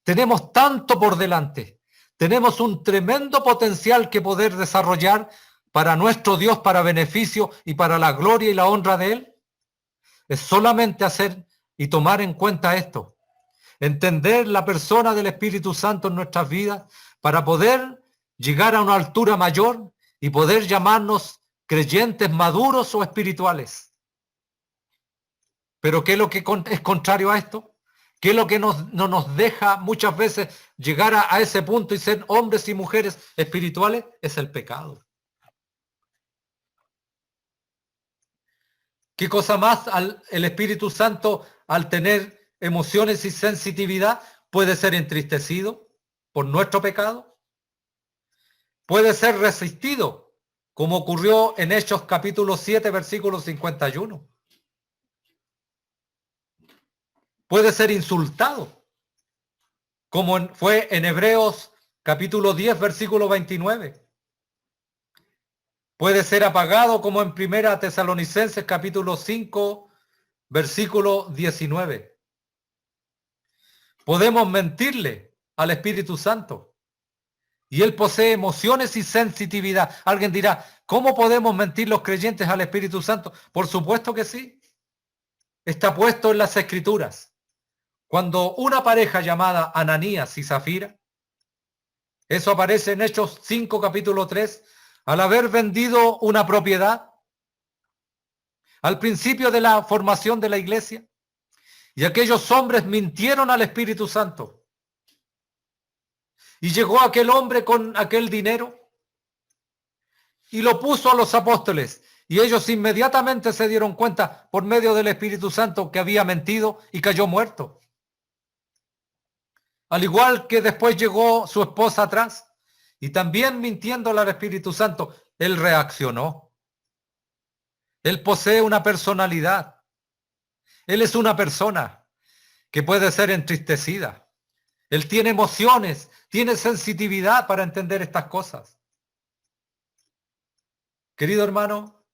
Tenemos tanto por delante. Tenemos un tremendo potencial que poder desarrollar para nuestro Dios, para beneficio y para la gloria y la honra de Él. Es solamente hacer y tomar en cuenta esto. Entender la persona del Espíritu Santo en nuestras vidas para poder llegar a una altura mayor y poder llamarnos creyentes maduros o espirituales. Pero ¿qué es lo que es contrario a esto? ¿Qué es lo que no nos deja muchas veces llegar a ese punto y ser hombres y mujeres espirituales? Es el pecado. ¿Qué cosa más el Espíritu Santo, al tener emociones y sensitividad, puede ser entristecido por nuestro pecado? Puede ser resistido, como ocurrió en Hechos capítulo 7, versículo 51. Puede ser insultado, como fue en Hebreos capítulo 10, versículo 29. Puede ser apagado, como en Primera Tesalonicenses capítulo 5, versículo 19. Podemos mentirle al Espíritu Santo y Él posee emociones y sensitividad. Alguien dirá, ¿cómo podemos mentir los creyentes al Espíritu Santo? Por supuesto que sí. Está puesto en las Escrituras. Cuando una pareja llamada Ananías y Zafira, eso aparece en Hechos 5, capítulo 3, al haber vendido una propiedad, al principio de la formación de la iglesia, y aquellos hombres mintieron al Espíritu Santo. Y llegó aquel hombre con aquel dinero y lo puso a los apóstoles. Y ellos inmediatamente se dieron cuenta por medio del Espíritu Santo que había mentido y cayó muerto. Al igual que después llegó su esposa atrás y también mintiéndole al Espíritu Santo, él reaccionó. Él posee una personalidad. Él es una persona que puede ser entristecida. Él tiene emociones, tiene sensitividad para entender estas cosas. Querido hermano,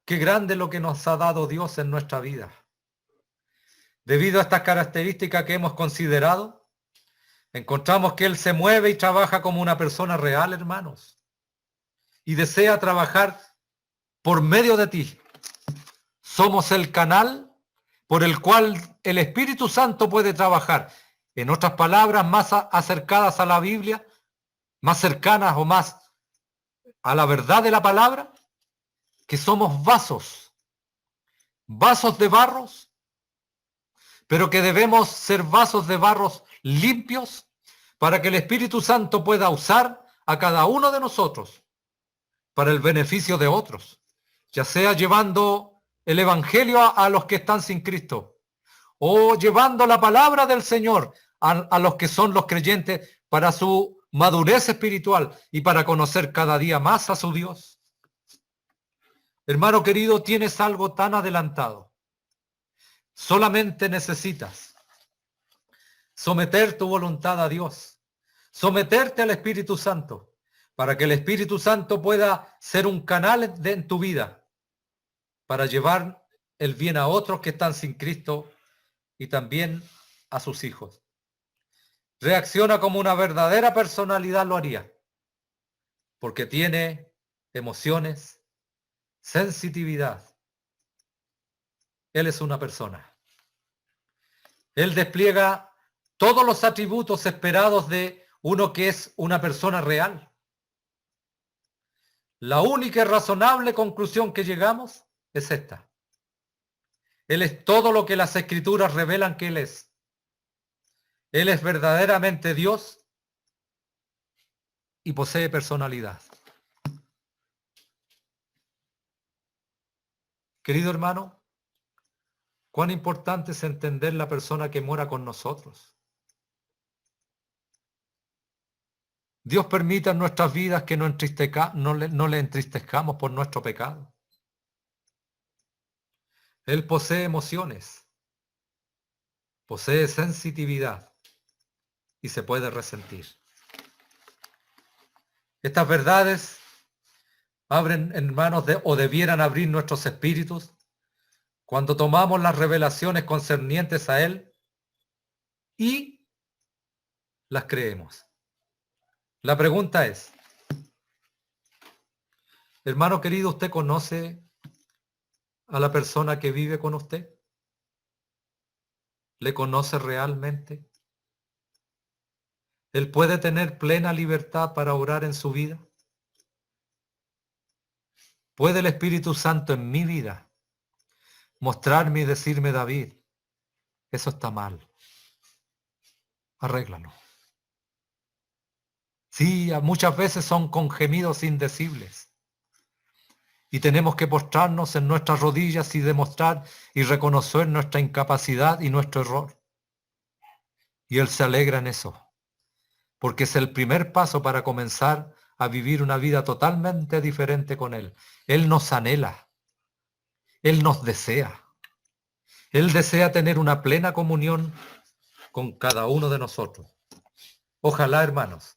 qué grande lo que nos ha dado Dios en nuestra vida. Debido a estas características que hemos considerado, encontramos que Él se mueve y trabaja como una persona real, hermanos. Y desea trabajar por medio de ti. Somos el canal por el cual el Espíritu Santo puede trabajar. En otras palabras, más acercadas a la Biblia, más cercanas o más a la verdad de la palabra, que somos vasos de barros, pero que debemos ser vasos de barros limpios para que el Espíritu Santo pueda usar a cada uno de nosotros para el beneficio de otros, ya sea llevando el Evangelio a los que están sin Cristo, o llevando la palabra del Señor a los que son los creyentes para su madurez espiritual y para conocer cada día más a su Dios. Hermano querido, tienes algo tan adelantado. Solamente necesitas someter tu voluntad a Dios, someterte al Espíritu Santo, para que el Espíritu Santo pueda ser un canal en tu vida, para llevar el bien a otros que están sin Cristo y también a sus hijos. Reacciona como una verdadera personalidad lo haría, porque tiene emociones, sensitividad. Él es una persona. Él despliega todos los atributos esperados de uno que es una persona real. La única y razonable conclusión que llegamos es esta. Él es todo lo que las Escrituras revelan que Él es. Él es verdaderamente Dios y posee personalidad. Querido hermano, cuán importante es entender la persona que mora con nosotros. Dios permite en nuestras vidas que no le entristezcamos por nuestro pecado. Él posee emociones, posee sensitividad y se puede resentir. Estas verdades abren, hermanos, o debieran abrir nuestros espíritus cuando tomamos las revelaciones concernientes a Él y las creemos. La pregunta es, hermano querido, ¿usted conoce a la persona que vive con usted? ¿Le conoce realmente? ¿Él puede tener plena libertad para orar en su vida? ¿Puede el Espíritu Santo en mi vida mostrarme y decirme, David, eso está mal, arréglalo? Sí, muchas veces son con gemidos indecibles. Y tenemos que postrarnos en nuestras rodillas y demostrar y reconocer nuestra incapacidad y nuestro error. Y Él se alegra en eso, porque es el primer paso para comenzar a vivir una vida totalmente diferente con Él. Él nos anhela, Él nos desea. Él desea tener una plena comunión con cada uno de nosotros. Ojalá, hermanos,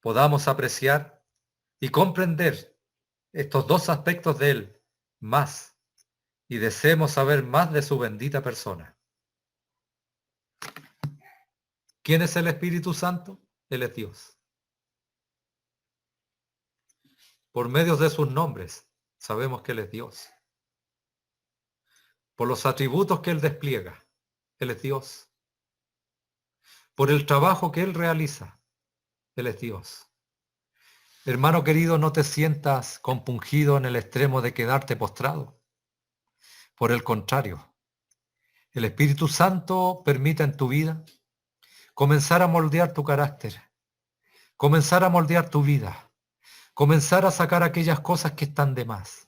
podamos apreciar y comprender estos dos aspectos de Él más y deseemos saber más de su bendita persona. ¿Quién es el Espíritu Santo? Él es Dios. Por medio de sus nombres sabemos que Él es Dios. Por los atributos que Él despliega, Él es Dios. Por el trabajo que Él realiza, Él es Dios. Hermano querido, no te sientas compungido en el extremo de quedarte postrado. Por el contrario, el Espíritu Santo permite en tu vida comenzar a moldear tu carácter, comenzar a moldear tu vida, comenzar a sacar aquellas cosas que están de más,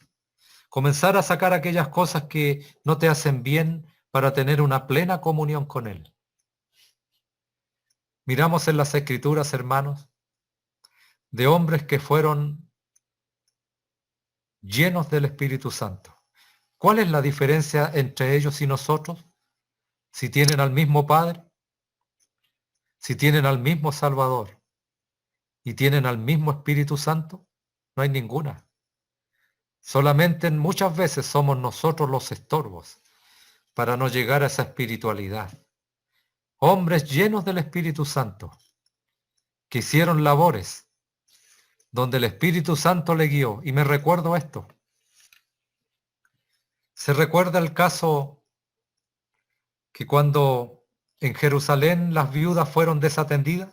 comenzar a sacar aquellas cosas que no te hacen bien para tener una plena comunión con Él. Miramos en las Escrituras, hermanos, de hombres que fueron llenos del Espíritu Santo. ¿Cuál es la diferencia entre ellos y nosotros? Si tienen al mismo Padre, Si tienen al mismo Salvador y tienen al mismo Espíritu Santo, no hay ninguna. Solamente muchas veces somos nosotros los estorbos para no llegar a esa espiritualidad. Hombres llenos del Espíritu Santo, que hicieron labores donde el Espíritu Santo le guió. Y me recuerdo esto. ¿Se recuerda el caso que cuando en Jerusalén las viudas fueron desatendidas?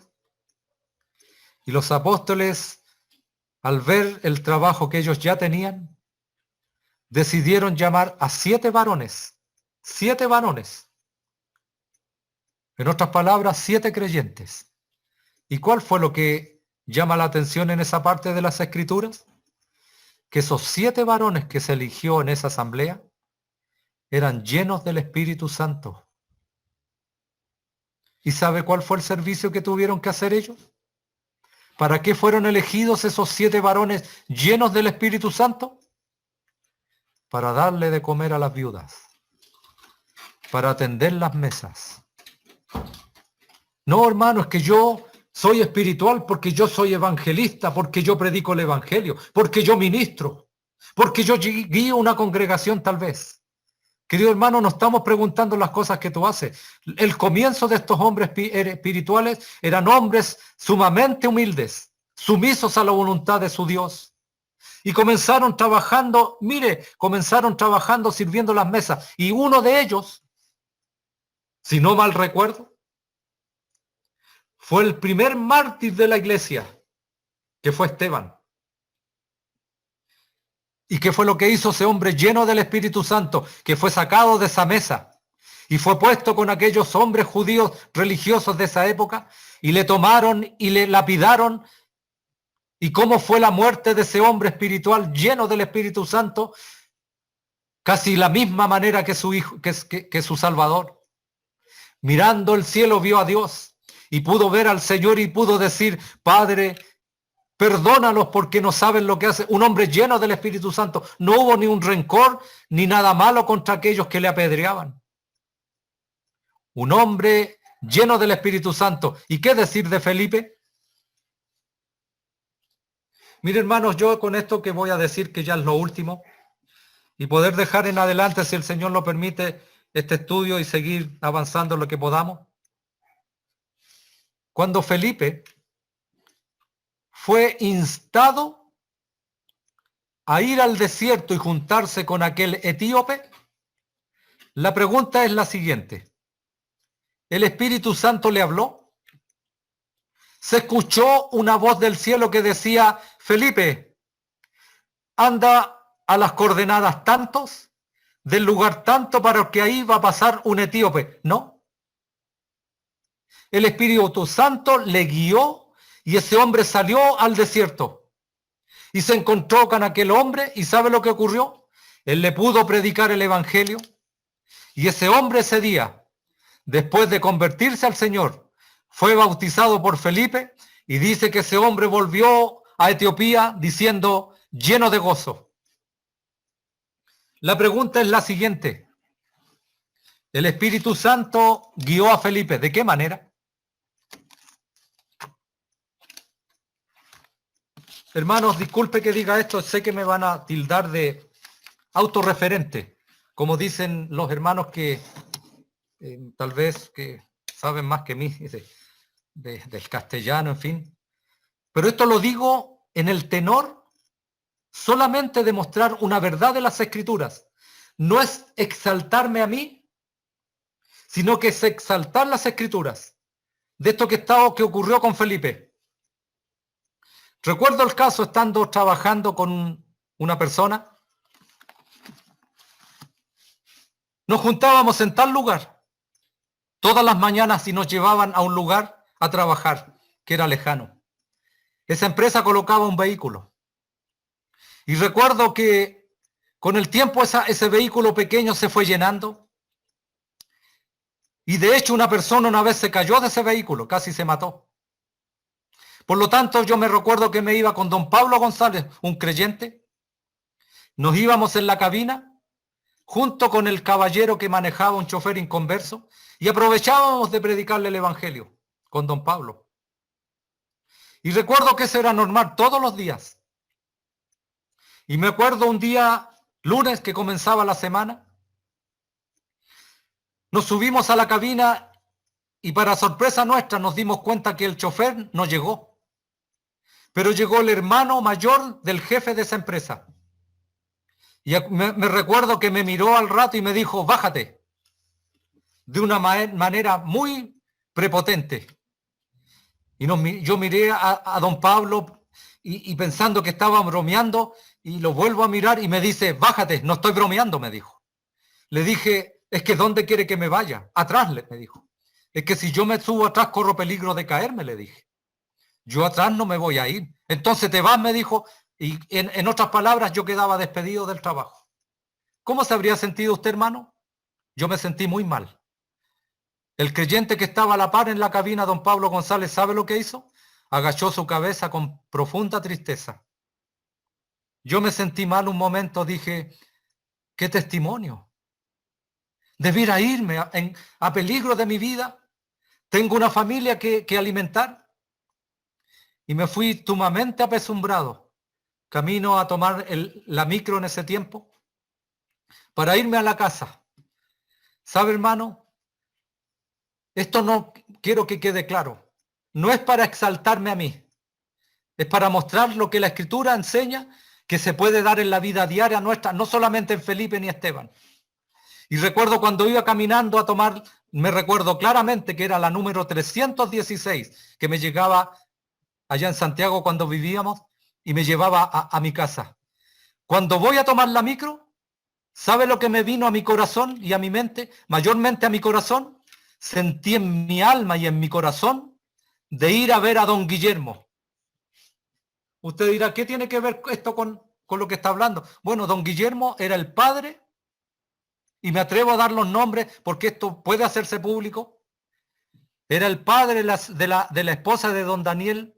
Y los apóstoles, al ver el trabajo que ellos ya tenían, decidieron llamar a 7 varones. 7 varones. En otras palabras, 7 creyentes. ¿Y cuál fue lo que llama la atención en esa parte de las Escrituras? Que esos 7 varones que se eligió en esa asamblea eran llenos del Espíritu Santo. ¿Y sabe cuál fue el servicio que tuvieron que hacer ellos? ¿Para qué fueron elegidos esos 7 varones llenos del Espíritu Santo? Para darle de comer a las viudas, para atender las mesas. No, hermano, es que yo soy espiritual porque yo soy evangelista, porque yo predico el evangelio, porque yo ministro, porque yo guío una congregación tal vez. Querido hermano, no estamos preguntando las cosas que tú haces. El comienzo de estos hombres espirituales eran hombres sumamente humildes, sumisos a la voluntad de su Dios. Y comenzaron trabajando, comenzaron trabajando sirviendo las mesas. Y uno de ellos, si no mal recuerdo, fue el primer mártir de la iglesia, que fue Esteban. ¿Y qué fue lo que hizo ese hombre lleno del Espíritu Santo? Que fue sacado de esa mesa y fue puesto con aquellos hombres judíos religiosos de esa época y le tomaron y le lapidaron. ¿Y cómo fue la muerte de ese hombre espiritual lleno del Espíritu Santo? Casi la misma manera que su hijo, que su Salvador. Mirando el cielo vio a Dios y pudo ver al Señor y pudo decir: Padre, perdónalos porque no saben lo que hacen. Un hombre lleno del Espíritu Santo. No hubo ni un rencor ni nada malo contra aquellos que le apedreaban. Un hombre lleno del Espíritu Santo. ¿Y qué decir de Felipe? Miren, hermanos, yo con esto que voy a decir, que ya es lo último, y poder dejar en adelante, si el Señor lo permite, este estudio y seguir avanzando en lo que podamos. Cuando Felipe fue instado a ir al desierto y juntarse con aquel etíope, la pregunta es la siguiente: ¿el Espíritu Santo le habló? Se escuchó una voz del cielo que decía: Felipe, anda a las coordenadas tantos, del lugar tanto, para que ahí va a pasar un etíope. No. El Espíritu Santo le guió y ese hombre salió al desierto y se encontró con aquel hombre. ¿Y sabe lo que ocurrió? Él le pudo predicar el evangelio y ese hombre ese día, después de convertirse al Señor, fue bautizado por Felipe, y dice que ese hombre volvió a Etiopía diciendo, lleno de gozo. La pregunta es la siguiente: el Espíritu Santo guió a Felipe, ¿de qué manera? Hermanos, disculpe que diga esto, sé que me van a tildar de autorreferente, como dicen los hermanos que tal vez que saben más que mí del castellano, en fin. Pero esto lo digo en el tenor solamente de mostrar una verdad de las Escrituras. No es exaltarme a mí, sino que es exaltar las Escrituras. De esto que ocurrió con Felipe. Recuerdo el caso estando trabajando con una persona. Nos juntábamos en tal lugar todas las mañanas y nos llevaban a un lugar a trabajar que era lejano. Esa empresa colocaba un vehículo. Y recuerdo que con el tiempo ese vehículo pequeño se fue llenando. Y de hecho una persona una vez se cayó de ese vehículo, casi se mató. Por lo tanto, yo me recuerdo que me iba con don Pablo González, un creyente. Nos íbamos en la cabina, junto con el caballero que manejaba un chofer inconverso, y aprovechábamos de predicarle el evangelio. con don Pablo. Y recuerdo que eso era normal todos los días. Y me acuerdo un día, lunes, que comenzaba la semana, nos subimos a la cabina y para sorpresa nuestra nos dimos cuenta que el chofer no llegó. Pero llegó el hermano mayor del jefe de esa empresa. Y me recuerdo que me miró al rato y me dijo, bájate. De una manera muy prepotente. Y yo miré a don Pablo y pensando que estaba bromeando y lo vuelvo a mirar y me dice, bájate, no estoy bromeando, me dijo. Le dije, es que ¿dónde quiere que me vaya? Atrás, me dijo. Es que si yo me subo atrás corro peligro de caerme, le dije. Yo atrás no me voy a ir. Entonces te vas, me dijo, y en otras palabras yo quedaba despedido del trabajo. ¿Cómo se habría sentido usted, hermano? Yo me sentí muy mal. El creyente que estaba a la par en la cabina, don Pablo González, ¿sabe lo que hizo? Agachó su cabeza con profunda tristeza. Yo me sentí mal un momento, dije, ¿qué testimonio? ¿Debiera irme a peligro de mi vida? ¿Tengo una familia que alimentar? Y me fui sumamente apesumbrado, camino a tomar la micro en ese tiempo, para irme a la casa. ¿Sabe, hermano? Esto no quiero que quede claro. No es para exaltarme a mí. Es para mostrar lo que la Escritura enseña que se puede dar en la vida diaria nuestra, no solamente en Felipe ni Esteban. Y recuerdo cuando iba caminando a tomar, me recuerdo claramente que era la número 316, que me llegaba allá en Santiago cuando vivíamos y me llevaba a mi casa. Cuando voy a tomar la micro, ¿sabe lo que me vino a mi corazón y a mi mente? Mayormente a mi corazón. Sentí en mi alma y en mi corazón de ir a ver a don Guillermo. Usted dirá, ¿qué tiene que ver esto con lo que está hablando? Bueno, don Guillermo era el padre, y me atrevo a dar los nombres porque esto puede hacerse público. Era el padre de la esposa de don Daniel,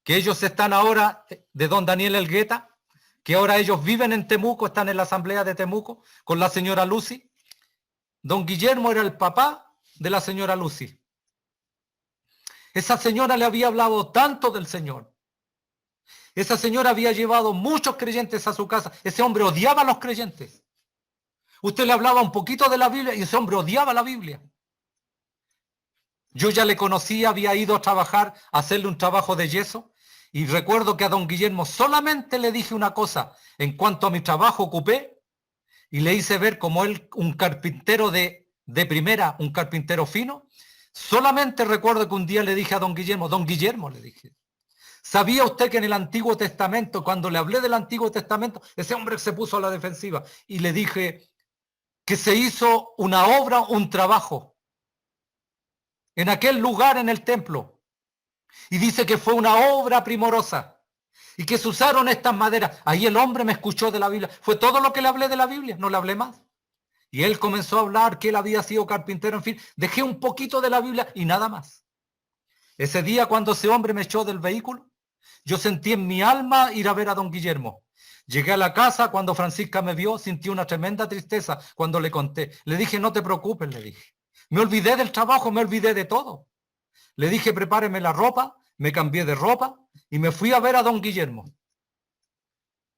que ellos están ahora, de don Daniel Elgueta, que ahora ellos viven en Temuco, están en la asamblea de Temuco, con la señora Lucy. Don Guillermo era el papá de la señora Lucy. Esa señora le había hablado tanto del Señor. Esa señora había llevado muchos creyentes a su casa. Ese hombre odiaba a los creyentes. Usted le hablaba un poquito de la Biblia y ese hombre odiaba la Biblia. Yo ya le conocía, había ido a trabajar, a hacerle un trabajo de yeso, y recuerdo que a don Guillermo solamente le dije una cosa en cuanto a mi trabajo ocupé, y le hice ver como él, un carpintero de primera, un carpintero fino. Solamente recuerdo que un día le dije a don Guillermo, le dije, ¿sabía usted que en el Antiguo Testamento, cuando le hablé del Antiguo Testamento, ese hombre se puso a la defensiva y le dije que se hizo una obra, un trabajo en aquel lugar en el templo? Y dice que fue una obra primorosa y que se usaron estas maderas. Ahí el hombre me escuchó de la Biblia. Fue todo lo que le hablé de la Biblia, no le hablé más. Y él comenzó a hablar que él había sido carpintero, en fin. Dejé un poquito de la Biblia y nada más. Ese día cuando ese hombre me echó del vehículo, yo sentí en mi alma ir a ver a don Guillermo. Llegué a la casa, cuando Francisca me vio, sentí una tremenda tristeza cuando le conté. Le dije, no te preocupes, le dije. Me olvidé del trabajo, me olvidé de todo. Le dije, prepáreme la ropa, me cambié de ropa y me fui a ver a don Guillermo.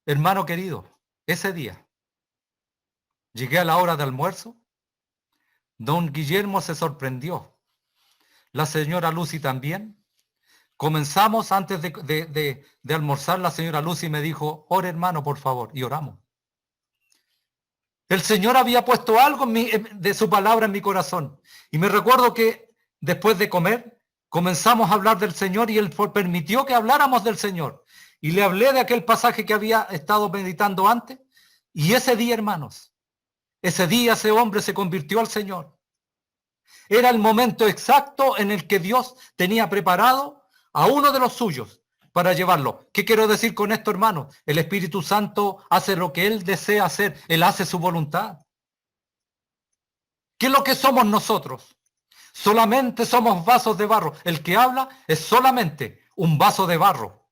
Hermano querido, ese día llegué a la hora de almuerzo. Don Guillermo se sorprendió. La señora Lucy también. Comenzamos antes de almorzar, la señora Lucy me dijo, ore hermano, por favor, y oramos. El Señor había puesto algo de su palabra en mi corazón. Y me recuerdo que después de comer, comenzamos a hablar del Señor y Él permitió que habláramos del Señor. Y le hablé de aquel pasaje que había estado meditando antes. Y ese día, hermanos, ese día ese hombre se convirtió al Señor. Era el momento exacto en el que Dios tenía preparado a uno de los suyos para llevarlo. ¿Qué quiero decir con esto, hermano? El Espíritu Santo hace lo que Él desea hacer. Él hace su voluntad. ¿Qué es lo que somos nosotros? Solamente somos vasos de barro. El que habla es solamente un vaso de barro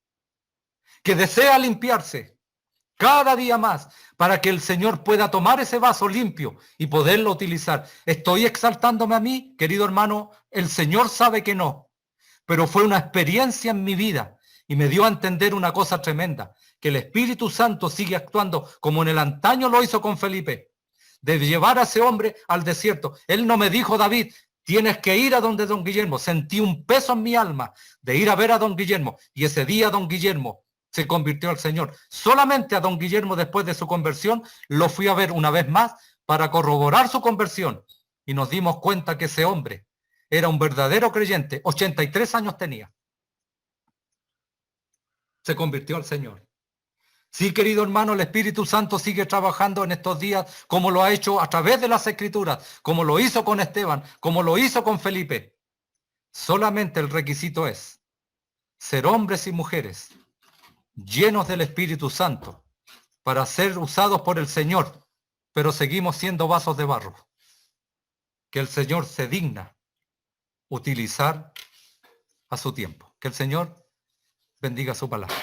que desea limpiarse cada día más para que el Señor pueda tomar ese vaso limpio y poderlo utilizar. ¿Estoy exaltándome a mí, querido hermano? El Señor sabe que no, pero fue una experiencia en mi vida y me dio a entender una cosa tremenda, que el Espíritu Santo sigue actuando como en el antaño lo hizo con Felipe, de llevar a ese hombre al desierto. Él no me dijo, David, tienes que ir a donde don Guillermo. Sentí un peso en mi alma de ir a ver a don Guillermo, y ese día don Guillermo se convirtió al Señor. Solamente a don Guillermo, después de su conversión, lo fui a ver una vez más para corroborar su conversión, y nos dimos cuenta que ese hombre era un verdadero creyente. 83 años tenía. Se convirtió al Señor. Sí, querido hermano, el Espíritu Santo sigue trabajando en estos días como lo ha hecho a través de las Escrituras, como lo hizo con Esteban, como lo hizo con Felipe. Solamente el requisito es ser hombres y mujeres llenos del Espíritu Santo para ser usados por el Señor, pero seguimos siendo vasos de barro que el Señor se digna utilizar a su tiempo. Que el Señor bendiga su palabra.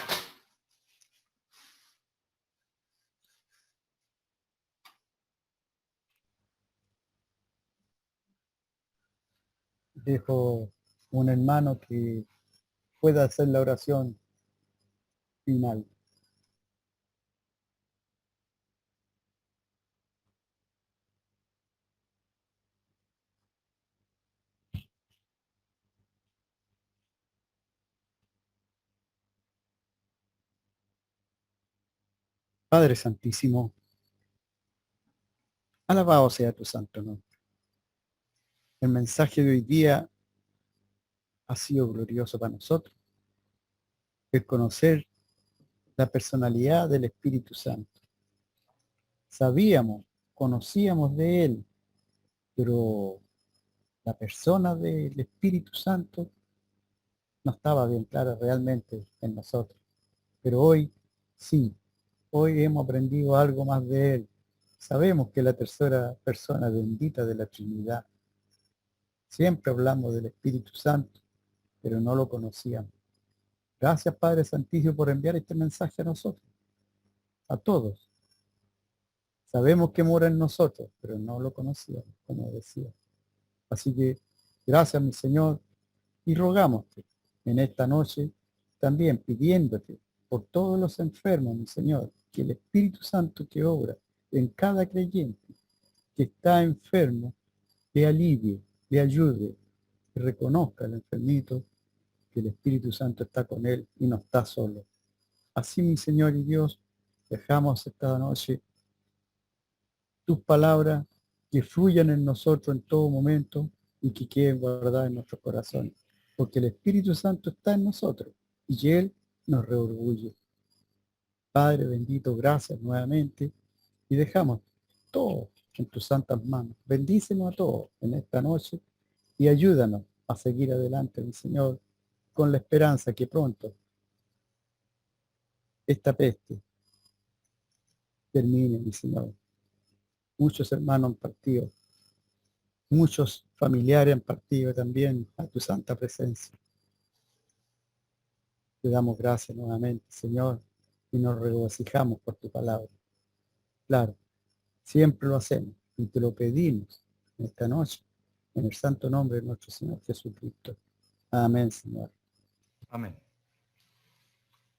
Dejo un hermano que pueda hacer la oración final. Padre Santísimo, alabado sea tu santo nombre. El mensaje de hoy día ha sido glorioso para nosotros. El conocer la personalidad del Espíritu Santo. Sabíamos, conocíamos de Él, pero la persona del Espíritu Santo no estaba bien clara realmente en nosotros. Pero hoy sí, hoy hemos aprendido algo más de Él. Sabemos que la tercera persona bendita de la Trinidad. Siempre hablamos del Espíritu Santo, pero no lo conocíamos. Gracias, Padre Santísimo, por enviar este mensaje a nosotros, a todos. Sabemos que mora en nosotros, pero no lo conocíamos, como decía. Así que gracias, mi Señor, y rogámoste en esta noche también pidiéndote por todos los enfermos, mi Señor, que el Espíritu Santo que obra en cada creyente que está enfermo, le alivie, le ayude, que reconozca al enfermito que el Espíritu Santo está con él y no está solo. Así, mi Señor y Dios, dejamos esta noche tus palabras que fluyan en nosotros en todo momento y que queden guardadas en nuestros corazones, porque el Espíritu Santo está en nosotros y Él nos reorgulle. Padre bendito, gracias nuevamente y dejamos todo en tus santas manos. Bendícenos a todos en esta noche y ayúdanos a seguir adelante, mi Señor, con la esperanza que pronto esta peste termine, mi Señor. Muchos hermanos han partido, muchos familiares han partido también a tu santa presencia. Te damos gracias nuevamente, Señor, y nos regocijamos por tu palabra. Claro, siempre lo hacemos y te lo pedimos en esta noche, en el santo nombre de nuestro Señor Jesucristo. Amén, Señor. Amén.